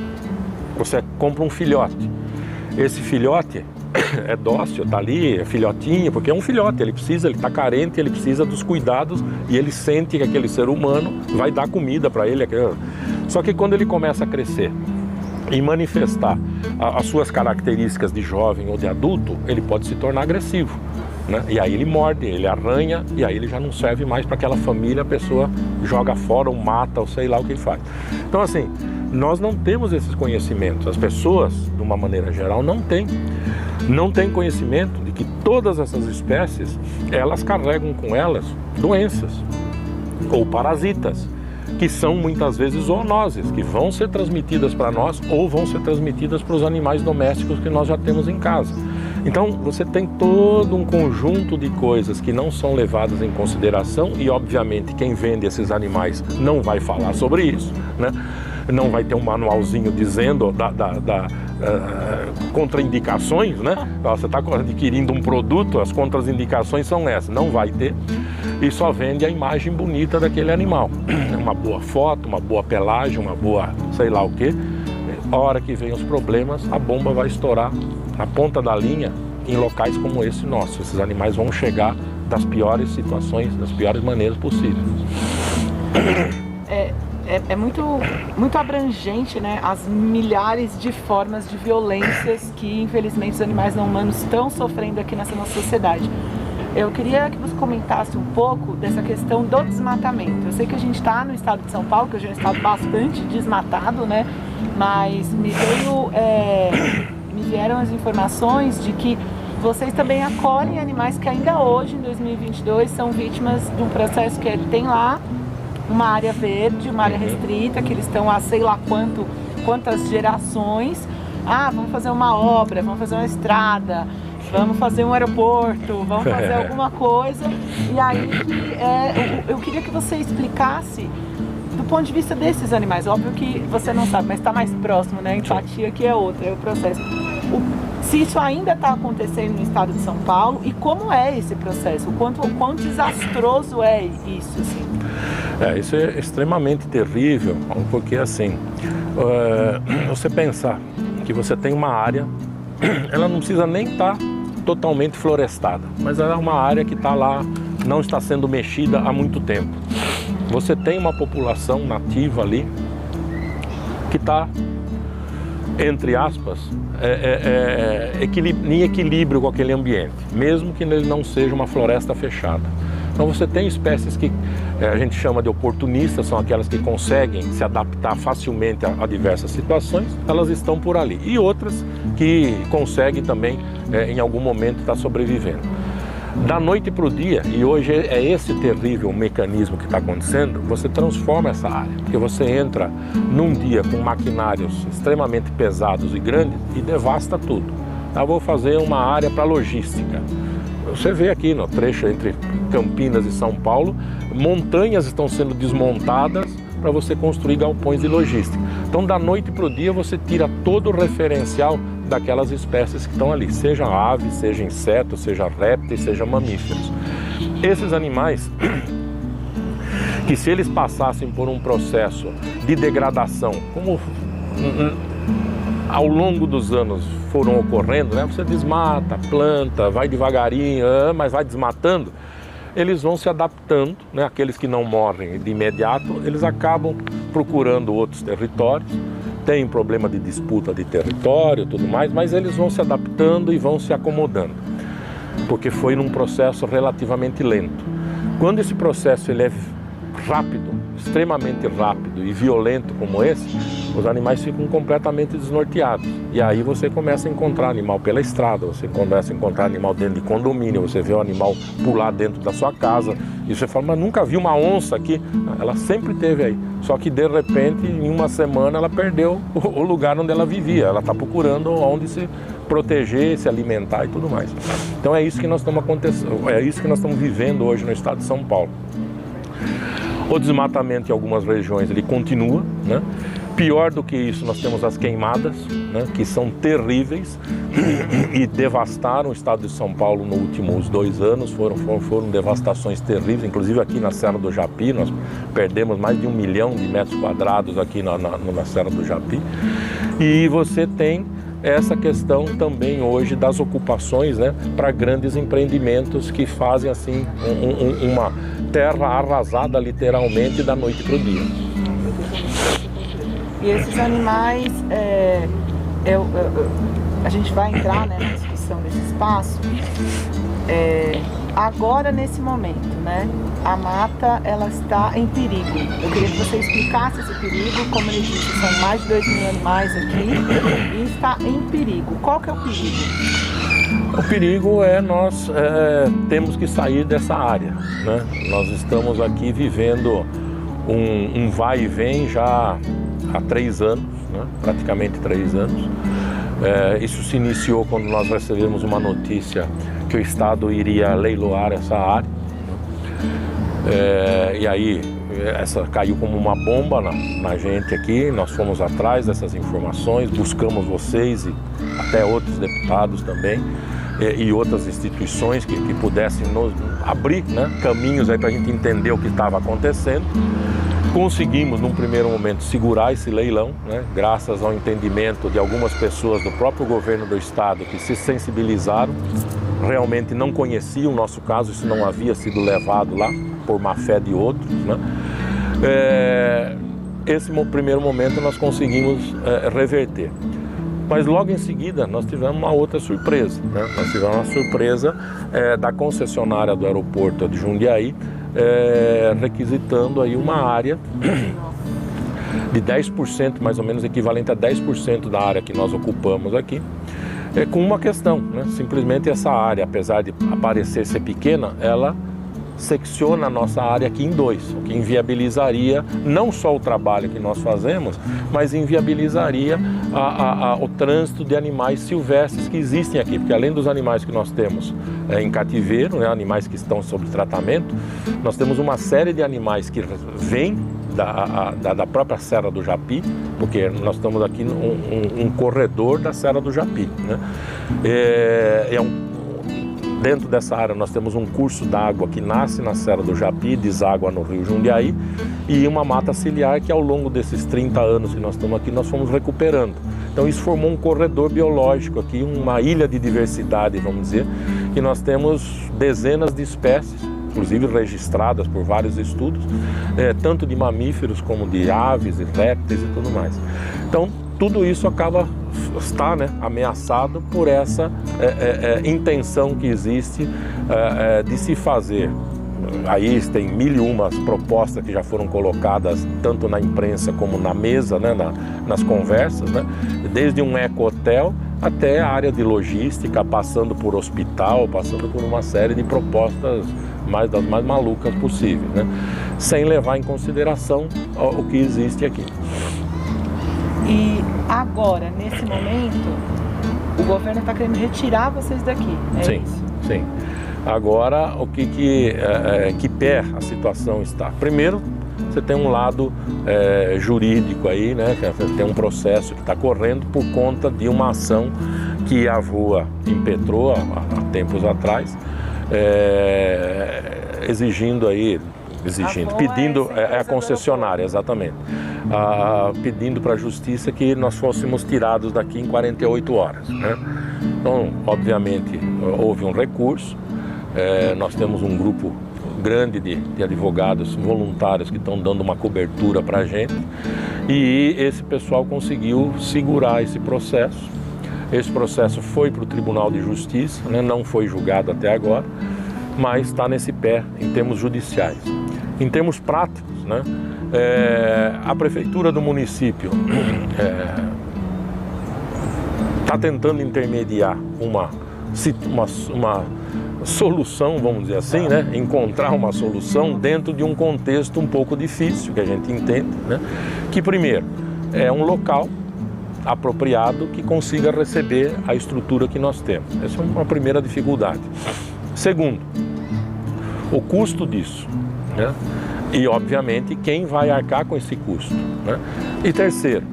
Você compra um filhote, esse filhote é dócil, está ali, é filhotinho, porque é um filhote, ele está carente, ele precisa dos cuidados e ele sente que aquele ser humano vai dar comida para ele. Só que quando ele começa a crescer e manifestar as suas características de jovem ou de adulto, ele pode se tornar agressivo, né? E aí ele morde, ele arranha, e aí ele já não serve mais para aquela família, a pessoa joga fora ou mata, ou sei lá o que ele faz. Então assim, nós não temos esses conhecimentos, as pessoas, de uma maneira geral, não têm conhecimento de que todas essas espécies, elas carregam com elas doenças ou parasitas, que são muitas vezes zoonoses, que vão ser transmitidas para nós ou vão ser transmitidas para os animais domésticos que nós já temos em casa. Então você tem todo um conjunto de coisas que não são levadas em consideração e obviamente quem vende esses animais não vai falar sobre isso, né? Não vai ter um manualzinho dizendo contraindicações, né? Você está adquirindo um produto, as contraindicações são essas, não vai ter, e só vende a imagem bonita daquele animal. Uma boa foto, uma boa pelagem, uma boa sei lá o que. A hora que vem os problemas, a bomba vai estourar na ponta da linha em locais como esse nosso. Esses animais vão chegar das piores situações, das piores maneiras possíveis. É muito abrangente, né? As milhares de formas de violências que, infelizmente, os animais não humanos estão sofrendo aqui nessa nossa sociedade. Eu queria que você comentasse um pouco dessa questão do desmatamento. Eu sei que a gente está no estado de São Paulo, que hoje é um estado bastante desmatado, né? Mas me vieram as informações de que vocês também acolhem animais que ainda hoje, em 2022, são vítimas de um processo que tem lá uma área verde, uma área restrita, que eles estão há sei lá quantas gerações. Ah, vamos fazer uma obra, vamos fazer uma estrada, vamos fazer um aeroporto, vamos fazer alguma coisa. E aí eu queria que você explicasse do ponto de vista desses animais. Óbvio que você não sabe, mas está mais próximo, né? A empatia que é outra, é o processo. Se isso ainda está acontecendo no estado de São Paulo e como é esse processo, o quão desastroso é isso, assim? Isso é extremamente terrível, porque assim, você pensar que você tem uma área, ela não precisa nem estar totalmente florestada, mas ela é uma área que está lá, não está sendo mexida há muito tempo. Você tem uma população nativa ali que está, entre aspas, em equilíbrio com aquele ambiente, mesmo que ele não seja uma floresta fechada. Então você tem espécies que a gente chama de oportunistas, são aquelas que conseguem se adaptar facilmente a diversas situações, elas estão por ali. E outras que conseguem também, em algum momento, estar sobrevivendo. Da noite para o dia, e hoje é esse terrível mecanismo que está acontecendo, você transforma essa área, porque você entra num dia com maquinários extremamente pesados e grandes e devasta tudo. Eu vou fazer uma área para logística. Você vê aqui no trecho entre Campinas e São Paulo, montanhas estão sendo desmontadas para você construir galpões de logística. Então, da noite para o dia, você tira todo o referencial daquelas espécies que estão ali, seja aves, seja insetos, seja répteis, seja mamíferos. Esses animais, que se eles passassem por um processo de degradação, como ao longo dos anos foram ocorrendo, né? Você desmata, planta, vai devagarinho, mas vai desmatando, eles vão se adaptando, né? Aqueles que não morrem de imediato, eles acabam procurando outros territórios, tem problema de disputa de território e tudo mais, mas eles vão se adaptando e vão se acomodando, porque foi num processo relativamente lento. Quando esse processo ele é rápido, extremamente rápido e violento como esse, os animais ficam completamente desnorteados. E aí você começa a encontrar animal pela estrada, você começa a encontrar animal dentro de condomínio, você vê o animal pular dentro da sua casa, e você fala, mas nunca vi uma onça aqui. Ela sempre esteve aí, só que de repente, em uma semana, ela perdeu o lugar onde ela vivia, ela está procurando onde se proteger, se alimentar e tudo mais. Então é isso que nós estamos vivendo hoje no estado de São Paulo. O desmatamento em algumas regiões ele continua, né? Pior do que isso, nós temos as queimadas, né, que são terríveis e devastaram o estado de São Paulo nos últimos 2 anos, foram devastações terríveis, inclusive aqui na Serra do Japi, nós perdemos mais de 1 milhão de metros quadrados aqui na Serra do Japi. E você tem essa questão também hoje das ocupações, né, para grandes empreendimentos que fazem assim uma terra arrasada literalmente da noite para o dia. E esses animais, a gente vai entrar, né, na discussão desse espaço. Agora, nesse momento, né, a mata ela está em perigo. Eu queria que você explicasse esse perigo. Como ele disse, são mais de 2.000 animais aqui e está em perigo. Qual que é o perigo? O perigo é nós temos que sair dessa área, né? Nós estamos aqui vivendo um vai e vem já há 3 anos, né? Praticamente 3 anos. Isso se iniciou quando nós recebemos uma notícia que o Estado iria leiloar essa área, né? E aí essa caiu como uma bomba na gente aqui. Nós fomos atrás dessas informações, buscamos vocês e até outros deputados também e outras instituições que pudessem nos abrir, né, caminhos aí para a gente entender o que estava acontecendo. Conseguimos, num primeiro momento, segurar esse leilão, né, graças ao entendimento de algumas pessoas do próprio governo do estado que se sensibilizaram, realmente não conheciam o nosso caso, isso não havia sido levado lá por má fé de outros, né. Esse primeiro momento nós conseguimos reverter. Mas logo em seguida nós tivemos uma outra surpresa, né? Nós tivemos uma surpresa da concessionária do aeroporto de Jundiaí, requisitando aí uma área de 10%, mais ou menos equivalente a 10% da área que nós ocupamos aqui, com uma questão, né? Simplesmente essa área, apesar de parecer ser pequena, ela secciona a nossa área aqui em 2, o que inviabilizaria não só o trabalho que nós fazemos, mas inviabilizaria o trânsito de animais silvestres que existem aqui, porque além dos animais que nós temos em cativeiro, né, animais que estão sob tratamento, nós temos uma série de animais que vêm da própria Serra do Japi, porque nós estamos aqui num corredor da Serra do Japi, né? Dentro dessa área nós temos um curso d'água que nasce na Serra do Japi, deságua no Rio Jundiaí, e uma mata ciliar que ao longo desses 30 anos que nós estamos aqui, nós fomos recuperando. Então isso formou um corredor biológico aqui, uma ilha de diversidade, vamos dizer, que nós temos dezenas de espécies, inclusive registradas por vários estudos, tanto de mamíferos como de aves e répteis e tudo mais. Então tudo isso está, né, ameaçado por essa intenção que existe de se fazer. Aí tem 1001 propostas que já foram colocadas tanto na imprensa como na mesa, né, nas conversas, né, desde um eco-hotel até a área de logística, passando por hospital, passando por uma série de propostas das mais malucas possíveis, né, sem levar em consideração o que existe aqui. E agora, nesse momento, o governo está querendo retirar vocês daqui, sim, isso? Sim. Agora, o que pé a situação está? Primeiro, você tem um lado jurídico aí, né? Tem um processo que está correndo por conta de uma ação que a VOA impetrou há tempos atrás, pedindo, a concessionária, exatamente, pedindo para a justiça que nós fôssemos tirados daqui em 48 horas, né? Então, obviamente, houve um recurso, nós temos um grupo grande de advogados voluntários que estão dando uma cobertura para a gente, e esse pessoal conseguiu segurar esse processo. Esse processo foi para o Tribunal de Justiça, né? Não foi julgado até agora, mas está nesse pé em termos judiciais. Em termos práticos, né, a prefeitura do município está tentando intermediar uma solução, vamos dizer assim, né, encontrar uma solução dentro de um contexto um pouco difícil, que a gente entende, né, que primeiro é um local apropriado que consiga receber a estrutura que nós temos. Essa é uma primeira dificuldade. Segundo, o custo disso, né? E, obviamente, quem vai arcar com esse custo, né? E terceiro,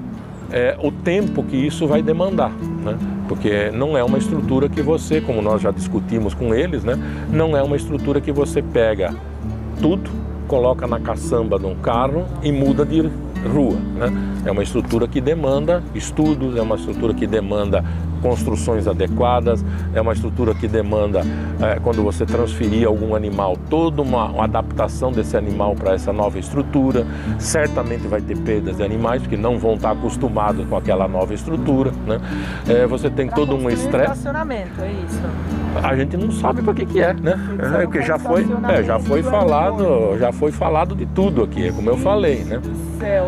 o tempo que isso vai demandar, né? Porque não é uma estrutura que você, como nós já discutimos com eles, né? Não é uma estrutura que você pega tudo, coloca na caçamba de um carro e muda de rua, né? É uma estrutura que demanda estudos, é uma estrutura que demanda construções adequadas, é uma estrutura que demanda, quando você transferir algum animal, toda uma adaptação desse animal para essa nova estrutura. Certamente vai ter perdas de animais, porque não vão estar acostumados com aquela nova estrutura, né? Você tem todo um estresse. Estacionamento, é isso? A gente não sabe para que é, né? Porque já foi falado de tudo aqui, como eu falei, né?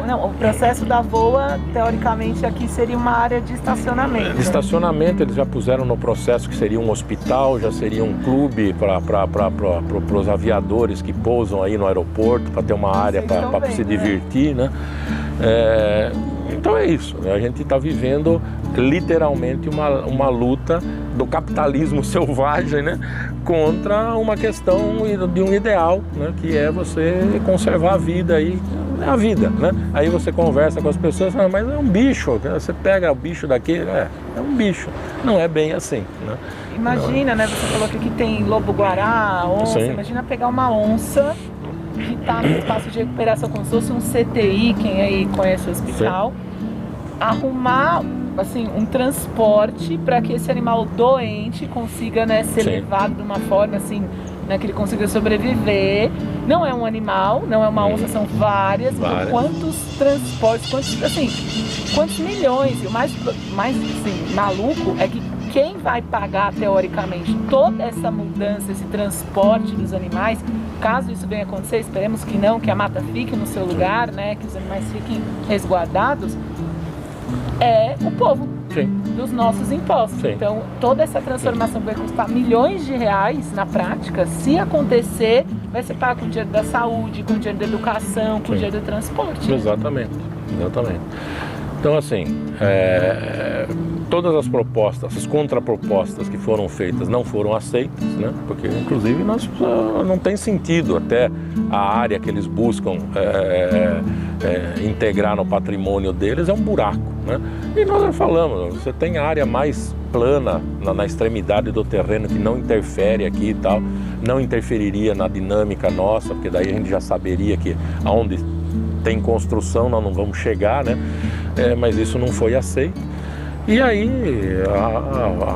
Não, o processo da VOA, teoricamente, aqui seria uma área de estacionamento. De estacionamento, eles já puseram no processo que seria um hospital, já seria um clube para os aviadores que pousam aí no aeroporto, para ter uma área para se divertir, né? Então é isso, a gente está vivendo literalmente uma luta do capitalismo selvagem, né, contra uma questão de um ideal, né, que é você conservar a vida aí, a vida, né? Aí você conversa com as pessoas, mas é um bicho, você pega o bicho daqui, é um bicho, não é bem assim, né? Imagina, né, você falou que aqui tem lobo-guará, onça, sim. Imagina pegar uma onça que está no espaço de recuperação como se fosse um CTI, quem aí conhece o hospital, sim. Arrumar assim, um transporte para que esse animal doente consiga, né, ser, sim, levado de uma forma assim, né, que ele consiga sobreviver. Não é um animal, não é uma onça, são várias. Então, quantos transportes, quantos milhões. E o mais assim, maluco é que quem vai pagar, teoricamente, toda essa mudança, esse transporte dos animais, caso isso venha acontecer, esperemos que não, que a mata fique no seu lugar, né, que os animais fiquem resguardados, é o povo, sim, dos nossos impostos. Sim. Então, toda essa transformação vai custar milhões de reais na prática. Se acontecer, vai ser pago com o dinheiro da saúde, com o dinheiro da educação, com, sim, o dinheiro do transporte. Exatamente, exatamente. Então, assim, todas as propostas, as contrapropostas que foram feitas não foram aceitas, né? Porque, inclusive, não tem sentido até a área que eles buscam integrar no patrimônio deles é um buraco, né? E nós já falamos, você tem a área mais plana na extremidade do terreno que não interfere aqui e tal, não interferiria na dinâmica nossa, porque daí a gente já saberia que aonde tem construção nós não vamos chegar, né? Mas isso não foi aceito. E aí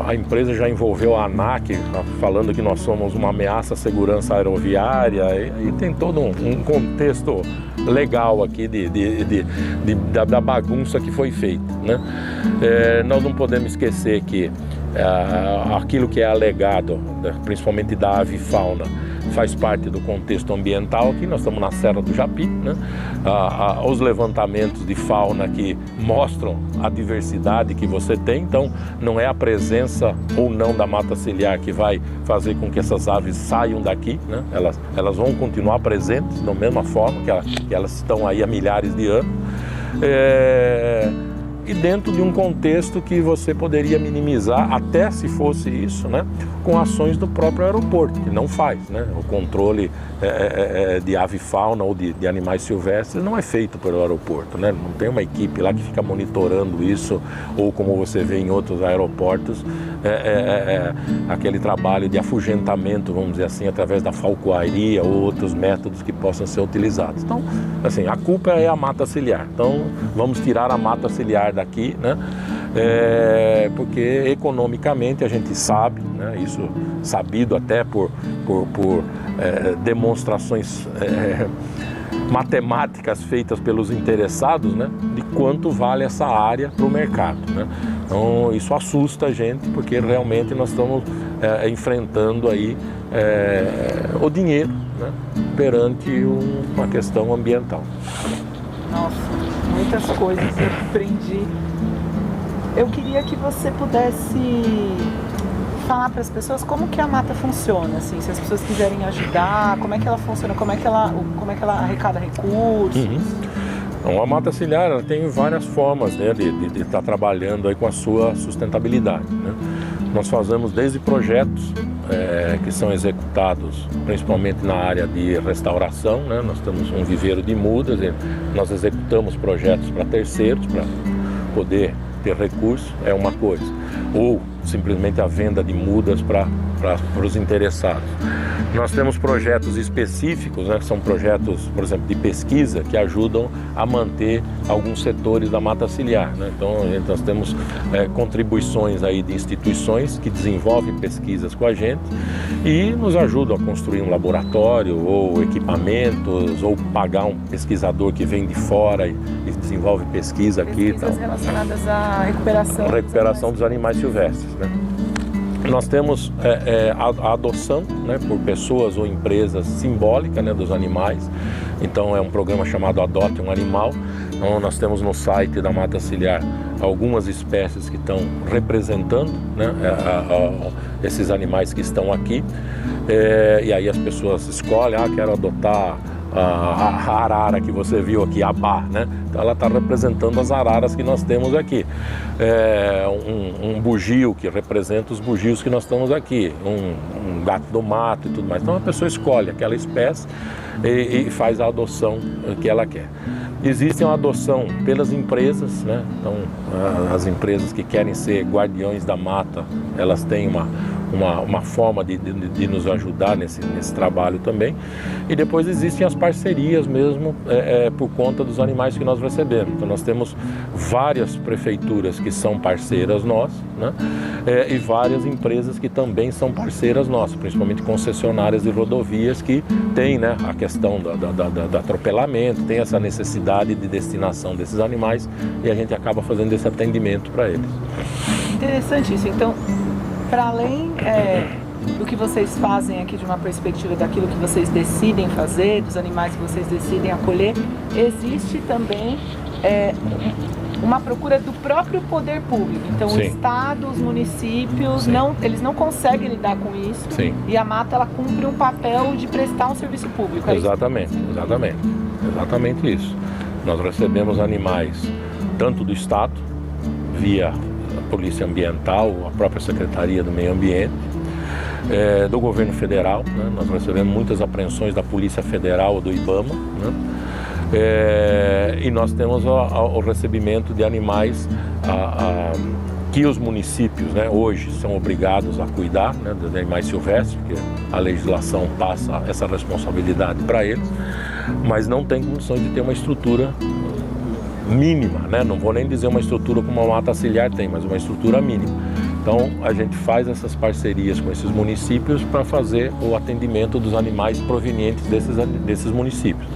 a empresa já envolveu a ANAC, falando que nós somos uma ameaça à segurança aeroviária, e tem todo um contexto legal aqui da bagunça que foi feita, né? Nós não podemos esquecer que aquilo que é alegado, principalmente da avifauna, faz parte do contexto ambiental aqui. Nós estamos na Serra do Japi, né? Os levantamentos de fauna que mostram a diversidade que você tem, então não é a presença ou não da mata ciliar que vai fazer com que essas aves saiam daqui, né? Elas vão continuar presentes da mesma forma que elas estão aí há milhares de anos. E dentro de um contexto que você poderia minimizar, até se fosse isso, né, com ações do próprio aeroporto, que não faz, né? O controle de avifauna ou de animais silvestres não é feito pelo aeroporto, né? Não tem uma equipe lá que fica monitorando isso, ou como você vê em outros aeroportos, aquele trabalho de afugentamento, vamos dizer assim, através da falcoaria ou outros métodos que possam ser utilizados. Então, assim, a culpa é a mata ciliar. Então, vamos tirar a mata ciliar daqui, né? Porque economicamente a gente sabe, né? Isso sabido até por demonstrações matemáticas feitas pelos interessados, né? De quanto vale essa área para o mercado, né? Então isso assusta a gente, porque realmente nós estamos enfrentando aí o dinheiro, né? Perante uma questão ambiental. Nossa, muitas coisas eu aprendi. Eu queria que você pudesse falar para as pessoas como que a mata funciona, assim, se as pessoas quiserem ajudar, como é que ela funciona, como é que ela arrecada recursos. Uhum. Então, a mata ciliar ela tem várias formas, né, de estar trabalhando aí com a sua sustentabilidade, né? Nós fazemos desde projetos que são executados principalmente na área de restauração, né? Nós temos um viveiro de mudas, e nós executamos projetos para terceiros, para poder ter recurso, é uma coisa, ou simplesmente a venda de mudas para os interessados. Nós temos projetos específicos, né, que são projetos, por exemplo, de pesquisa, que ajudam a manter alguns setores da mata ciliar, né? Então, nós temos contribuições aí de instituições que desenvolvem pesquisas com a gente e nos ajudam a construir um laboratório ou equipamentos, ou pagar um pesquisador que vem de fora e desenvolve pesquisa aqui. Pesquisas relacionadas à recuperação dos animais silvestres, né? Nós temos a adoção, né, por pessoas ou empresas simbólica, né, dos animais. Então é um programa chamado Adote um Animal. Então nós temos no site da Mata Ciliar algumas espécies que estão representando, né, esses animais que estão aqui. E aí as pessoas escolhem, quero adotar a arara que você viu aqui, a Bá, né? Então ela está representando as araras que nós temos aqui. Um bugio que representa os bugios que nós temos aqui, um gato do mato e tudo mais. Então a pessoa escolhe aquela espécie e faz a adoção que ela quer. Existe uma adoção pelas empresas, né? Então as empresas que querem ser guardiões da mata, elas têm uma forma de nos ajudar nesse trabalho também. E depois existem as parcerias mesmo por conta dos animais que nós recebemos. Então nós temos várias prefeituras que são parceiras nossas, né? E várias empresas que também são parceiras nossas, principalmente concessionárias de rodovias que têm, né, a questão do atropelamento, tem essa necessidade de destinação desses animais e a gente acaba fazendo esse atendimento para eles. Interessante isso. Então, para além do que vocês fazem aqui de uma perspectiva daquilo que vocês decidem fazer, dos animais que vocês decidem acolher, existe também uma procura do próprio poder público. Então, Sim. o Estado, os municípios, Sim. eles não conseguem lidar com isso. Sim. E a mata, ela cumpre um papel de prestar um serviço público. Exatamente isso. Nós recebemos animais tanto do Estado, via a Polícia Ambiental, a própria Secretaria do Meio Ambiente, do Governo Federal, né? Nós recebemos muitas apreensões da Polícia Federal ou do IBAMA, né? E nós temos o recebimento de animais que os municípios, né, hoje são obrigados a cuidar, né, dos animais silvestres, porque a legislação passa essa responsabilidade para eles, mas não tem condições de ter uma estrutura mínima, né? Não vou nem dizer uma estrutura como a Mata Ciliar tem, mas uma estrutura mínima. Então a gente faz essas parcerias com esses municípios para fazer o atendimento dos animais provenientes desses municípios.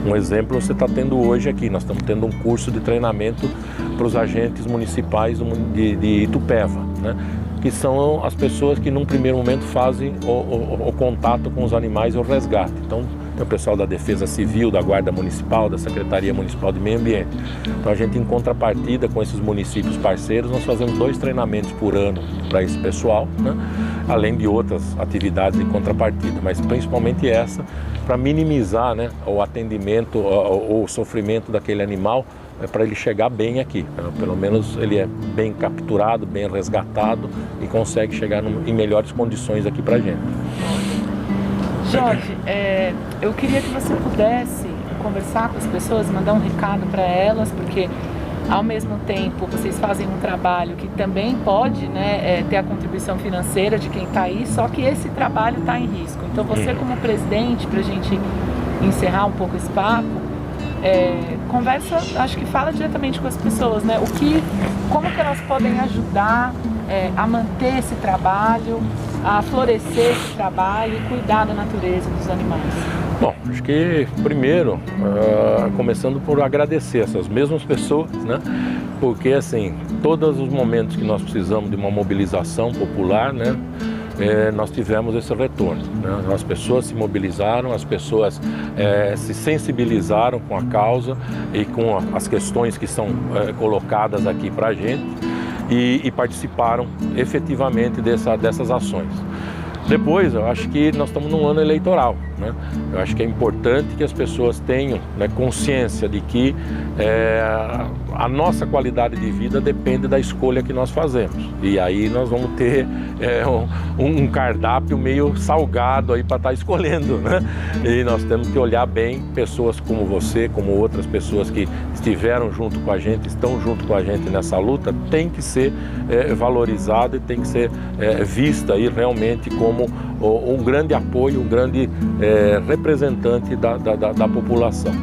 Um exemplo você está tendo hoje aqui, nós estamos tendo um curso de treinamento para os agentes municipais de Itupeva, né? Que são as pessoas que num primeiro momento fazem o contato com os animais e o resgate. Então tem o pessoal da Defesa Civil, da Guarda Municipal, da Secretaria Municipal de Meio Ambiente. Então a gente, em contrapartida com esses municípios parceiros, nós fazemos 2 treinamentos por ano para esse pessoal, né? Além de outras atividades de contrapartida, mas principalmente essa, para minimizar, né, o atendimento ou o sofrimento daquele animal, para ele chegar bem aqui. Pelo menos ele é bem capturado, bem resgatado e consegue chegar em melhores condições aqui para a gente. Jorge, eu queria que você pudesse conversar com as pessoas, mandar um recado para elas, porque ao mesmo tempo vocês fazem um trabalho que também pode, né, ter a contribuição financeira de quem está aí, só que esse trabalho está em risco. Então você, como presidente, para a gente encerrar um pouco esse papo, conversa, acho que fala diretamente com as pessoas, né? Como que elas podem ajudar a manter esse trabalho, a florescer esse trabalho e cuidar da natureza dos animais? Bom, acho que primeiro, começando por agradecer essas mesmas pessoas, né? Porque assim, todos os momentos que nós precisamos de uma mobilização popular, né? Nós tivemos esse retorno, né? As pessoas se mobilizaram, as pessoas se sensibilizaram com a causa e com as questões que são colocadas aqui para a gente e participaram efetivamente dessas ações. Depois, eu acho que nós estamos num ano eleitoral. né? Eu acho que é importante que as pessoas tenham, né, consciência de que a nossa qualidade de vida depende da escolha que nós fazemos. E aí nós vamos ter um cardápio meio salgado aí para estar escolhendo, né? E nós temos que olhar bem pessoas como você, como outras pessoas que estiveram junto com a gente, estão junto com a gente nessa luta, tem que ser valorizado e tem que ser vista aí realmente como um grande apoio, um grande representante da população.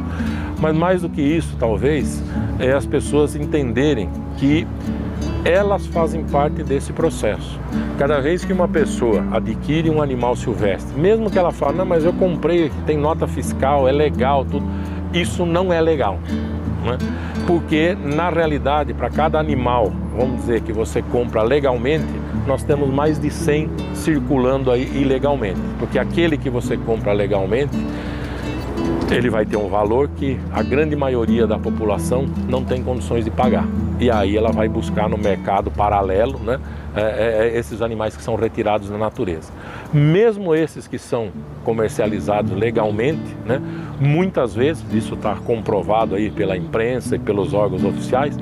Mas mais do que isso, talvez, é as pessoas entenderem que elas fazem parte desse processo. Cada vez que uma pessoa adquire um animal silvestre, mesmo que ela fale, não, mas eu comprei, tem nota fiscal, é legal, tudo, isso não é legal, né? Porque, na realidade, para cada animal, vamos dizer, que você compra legalmente, nós temos mais de 100 circulando aí ilegalmente. Porque aquele que você compra legalmente, ele vai ter um valor que a grande maioria da população não tem condições de pagar. E aí ela vai buscar no mercado paralelo, né, esses animais que são retirados da natureza. Mesmo esses que são comercializados legalmente, né, muitas vezes, isso está comprovado aí pela imprensa e pelos órgãos oficiais,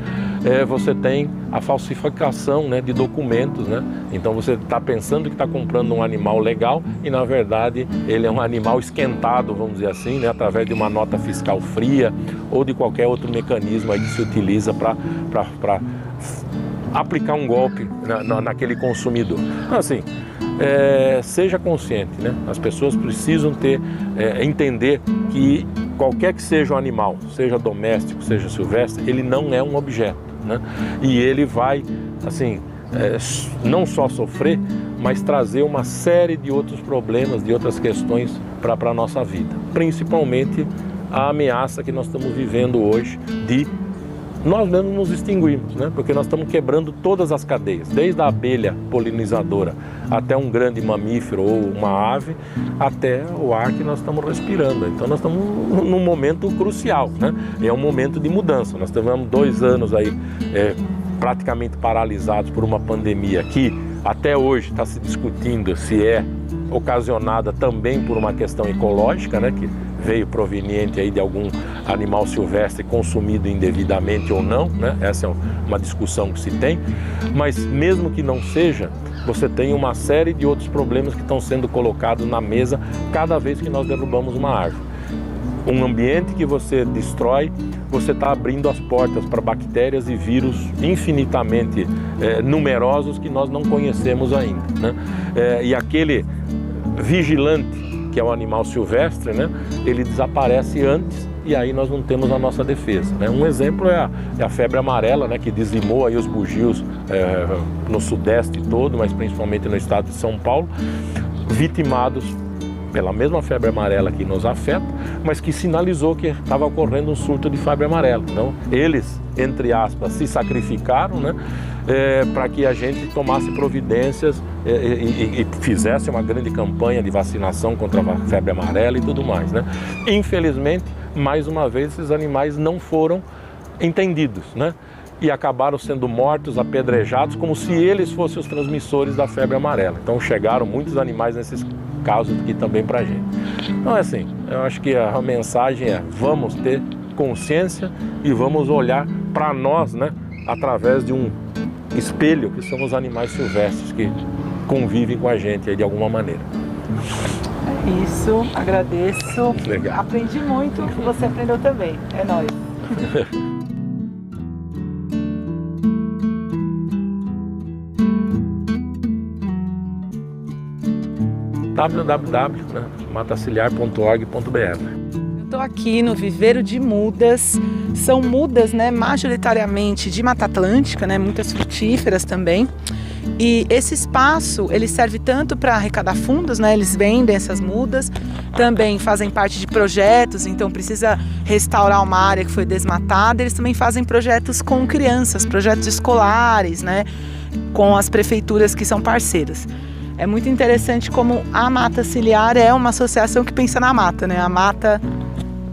você tem a falsificação, né, de documentos, né? Então você está pensando que está comprando um animal legal e na verdade ele é um animal esquentado, vamos dizer assim, né, através de uma nota fiscal fria ou de qualquer outro mecanismo aí que se utiliza para aplicar um golpe naquele consumidor. Então, assim, seja consciente, né? As pessoas precisam entender que qualquer que seja o animal, seja doméstico, seja silvestre, ele não é um objeto, né? E ele vai, assim, não só sofrer, mas trazer uma série de outros problemas, de outras questões para a nossa vida. Principalmente a ameaça que nós estamos vivendo hoje de nós mesmos nos extinguirmos, né? Porque nós estamos quebrando todas as cadeias, desde a abelha polinizadora até um grande mamífero ou uma ave, até o ar que nós estamos respirando. Então nós estamos num momento crucial, né? É um momento de mudança. Nós tivemos 2 anos aí praticamente paralisados por uma pandemia que até hoje está se discutindo se é ocasionada também por uma questão ecológica, né? Que veio proveniente aí de algum animal silvestre consumido indevidamente ou não, né? Essa é uma discussão que se tem, mas mesmo que não seja, você tem uma série de outros problemas que estão sendo colocados na mesa cada vez que nós derrubamos uma árvore. Um ambiente que você destrói, você está abrindo as portas para bactérias e vírus infinitamente numerosos que nós não conhecemos ainda, né? E aquele vigilante, que é o animal silvestre, né, ele desaparece antes e aí nós não temos a nossa defesa, né? Um exemplo é a febre amarela, né, que dizimou aí os bugios no sudeste todo, mas principalmente no estado de São Paulo, vitimados pela mesma febre amarela que nos afeta, mas que sinalizou que estava ocorrendo um surto de febre amarela. Então, eles, entre aspas, se sacrificaram, né, para que a gente tomasse providências e fizesse uma grande campanha de vacinação contra a febre amarela e tudo mais, né? Infelizmente, mais uma vez, esses animais não foram entendidos, né? E acabaram sendo mortos, apedrejados, como se eles fossem os transmissores da febre amarela. Então chegaram muitos animais nesses casos aqui também para a gente. Então é assim, eu acho que a mensagem é: vamos ter consciência e vamos olhar para nós, né, através de um espelho que são os animais silvestres que convivem com a gente aí de alguma maneira. É isso, agradeço. Legal. Aprendi muito, você aprendeu também. É nóis. www.mataciliar.org.br. Estou aqui no Viveiro de Mudas. São mudas, né, majoritariamente de Mata Atlântica, né, muitas frutíferas também. E esse espaço, ele serve tanto para arrecadar fundos, né, eles vendem essas mudas, também fazem parte de projetos, então precisa restaurar uma área que foi desmatada. Eles também fazem projetos com crianças, projetos escolares, né, com as prefeituras que são parceiras. É muito interessante como a Mata Ciliar é uma associação que pensa na mata, né? A mata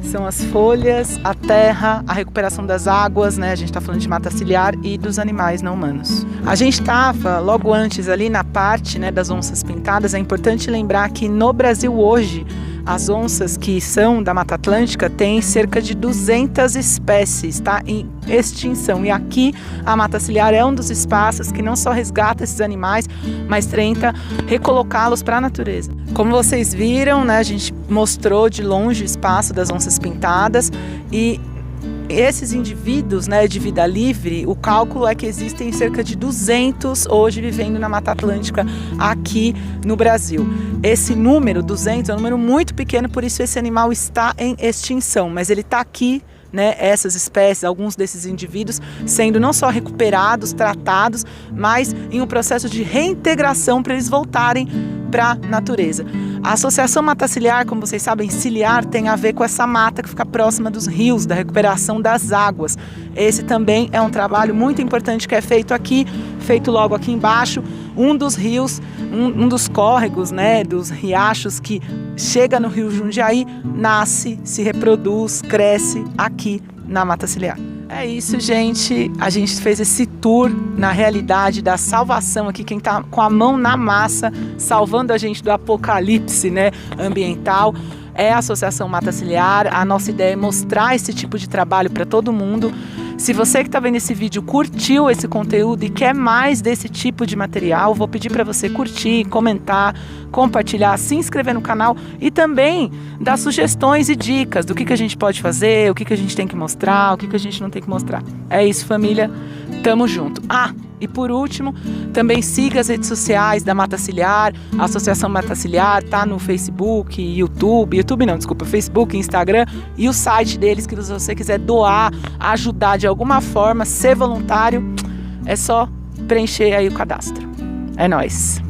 são as folhas, a terra, a recuperação das águas, né? A gente está falando de mata ciliar e dos animais não humanos. A gente estava logo antes ali na parte, né, das onças pintadas. É importante lembrar que no Brasil hoje as onças que são da Mata Atlântica têm cerca de 200 espécies, tá? Em extinção. E aqui a Mata Ciliar é um dos espaços que não só resgata esses animais, mas tenta recolocá-los para a natureza. Como vocês viram, né, a gente mostrou de longe o espaço das onças pintadas e esses indivíduos, né, de vida livre, o cálculo é que existem cerca de 200 hoje vivendo na Mata Atlântica aqui no Brasil. Esse número, 200, é um número muito pequeno, por isso esse animal está em extinção, mas ele está aqui, né, essas espécies, alguns desses indivíduos, sendo não só recuperados, tratados, mas em um processo de reintegração para eles voltarem para a natureza. A Associação Mata Ciliar, como vocês sabem, ciliar tem a ver com essa mata que fica próxima dos rios, da recuperação das águas. Esse também é um trabalho muito importante que é feito aqui, feito logo aqui embaixo. Um dos rios, um dos córregos, né, dos riachos que chega no Rio Jundiaí, nasce, se reproduz, cresce aqui na Mata Ciliar. É isso, gente. A gente fez esse tour na realidade da salvação aqui, quem tá com a mão na massa, salvando a gente do apocalipse, né, ambiental, é a Associação Mata Ciliar. A nossa ideia é mostrar esse tipo de trabalho para todo mundo. Se você que está vendo esse vídeo curtiu esse conteúdo e quer mais desse tipo de material, vou pedir para você curtir, comentar, compartilhar, se inscrever no canal e também dar sugestões e dicas do que a gente pode fazer, o que a gente tem que mostrar, o que a gente não tem que mostrar. É isso, família. Tamo junto. E por último, também siga as redes sociais da Mata Ciliar, a Associação Mata Ciliar tá no Facebook, Facebook, Instagram e o site deles, que se você quiser doar, ajudar de alguma forma, ser voluntário, é só preencher aí o cadastro. É nóis!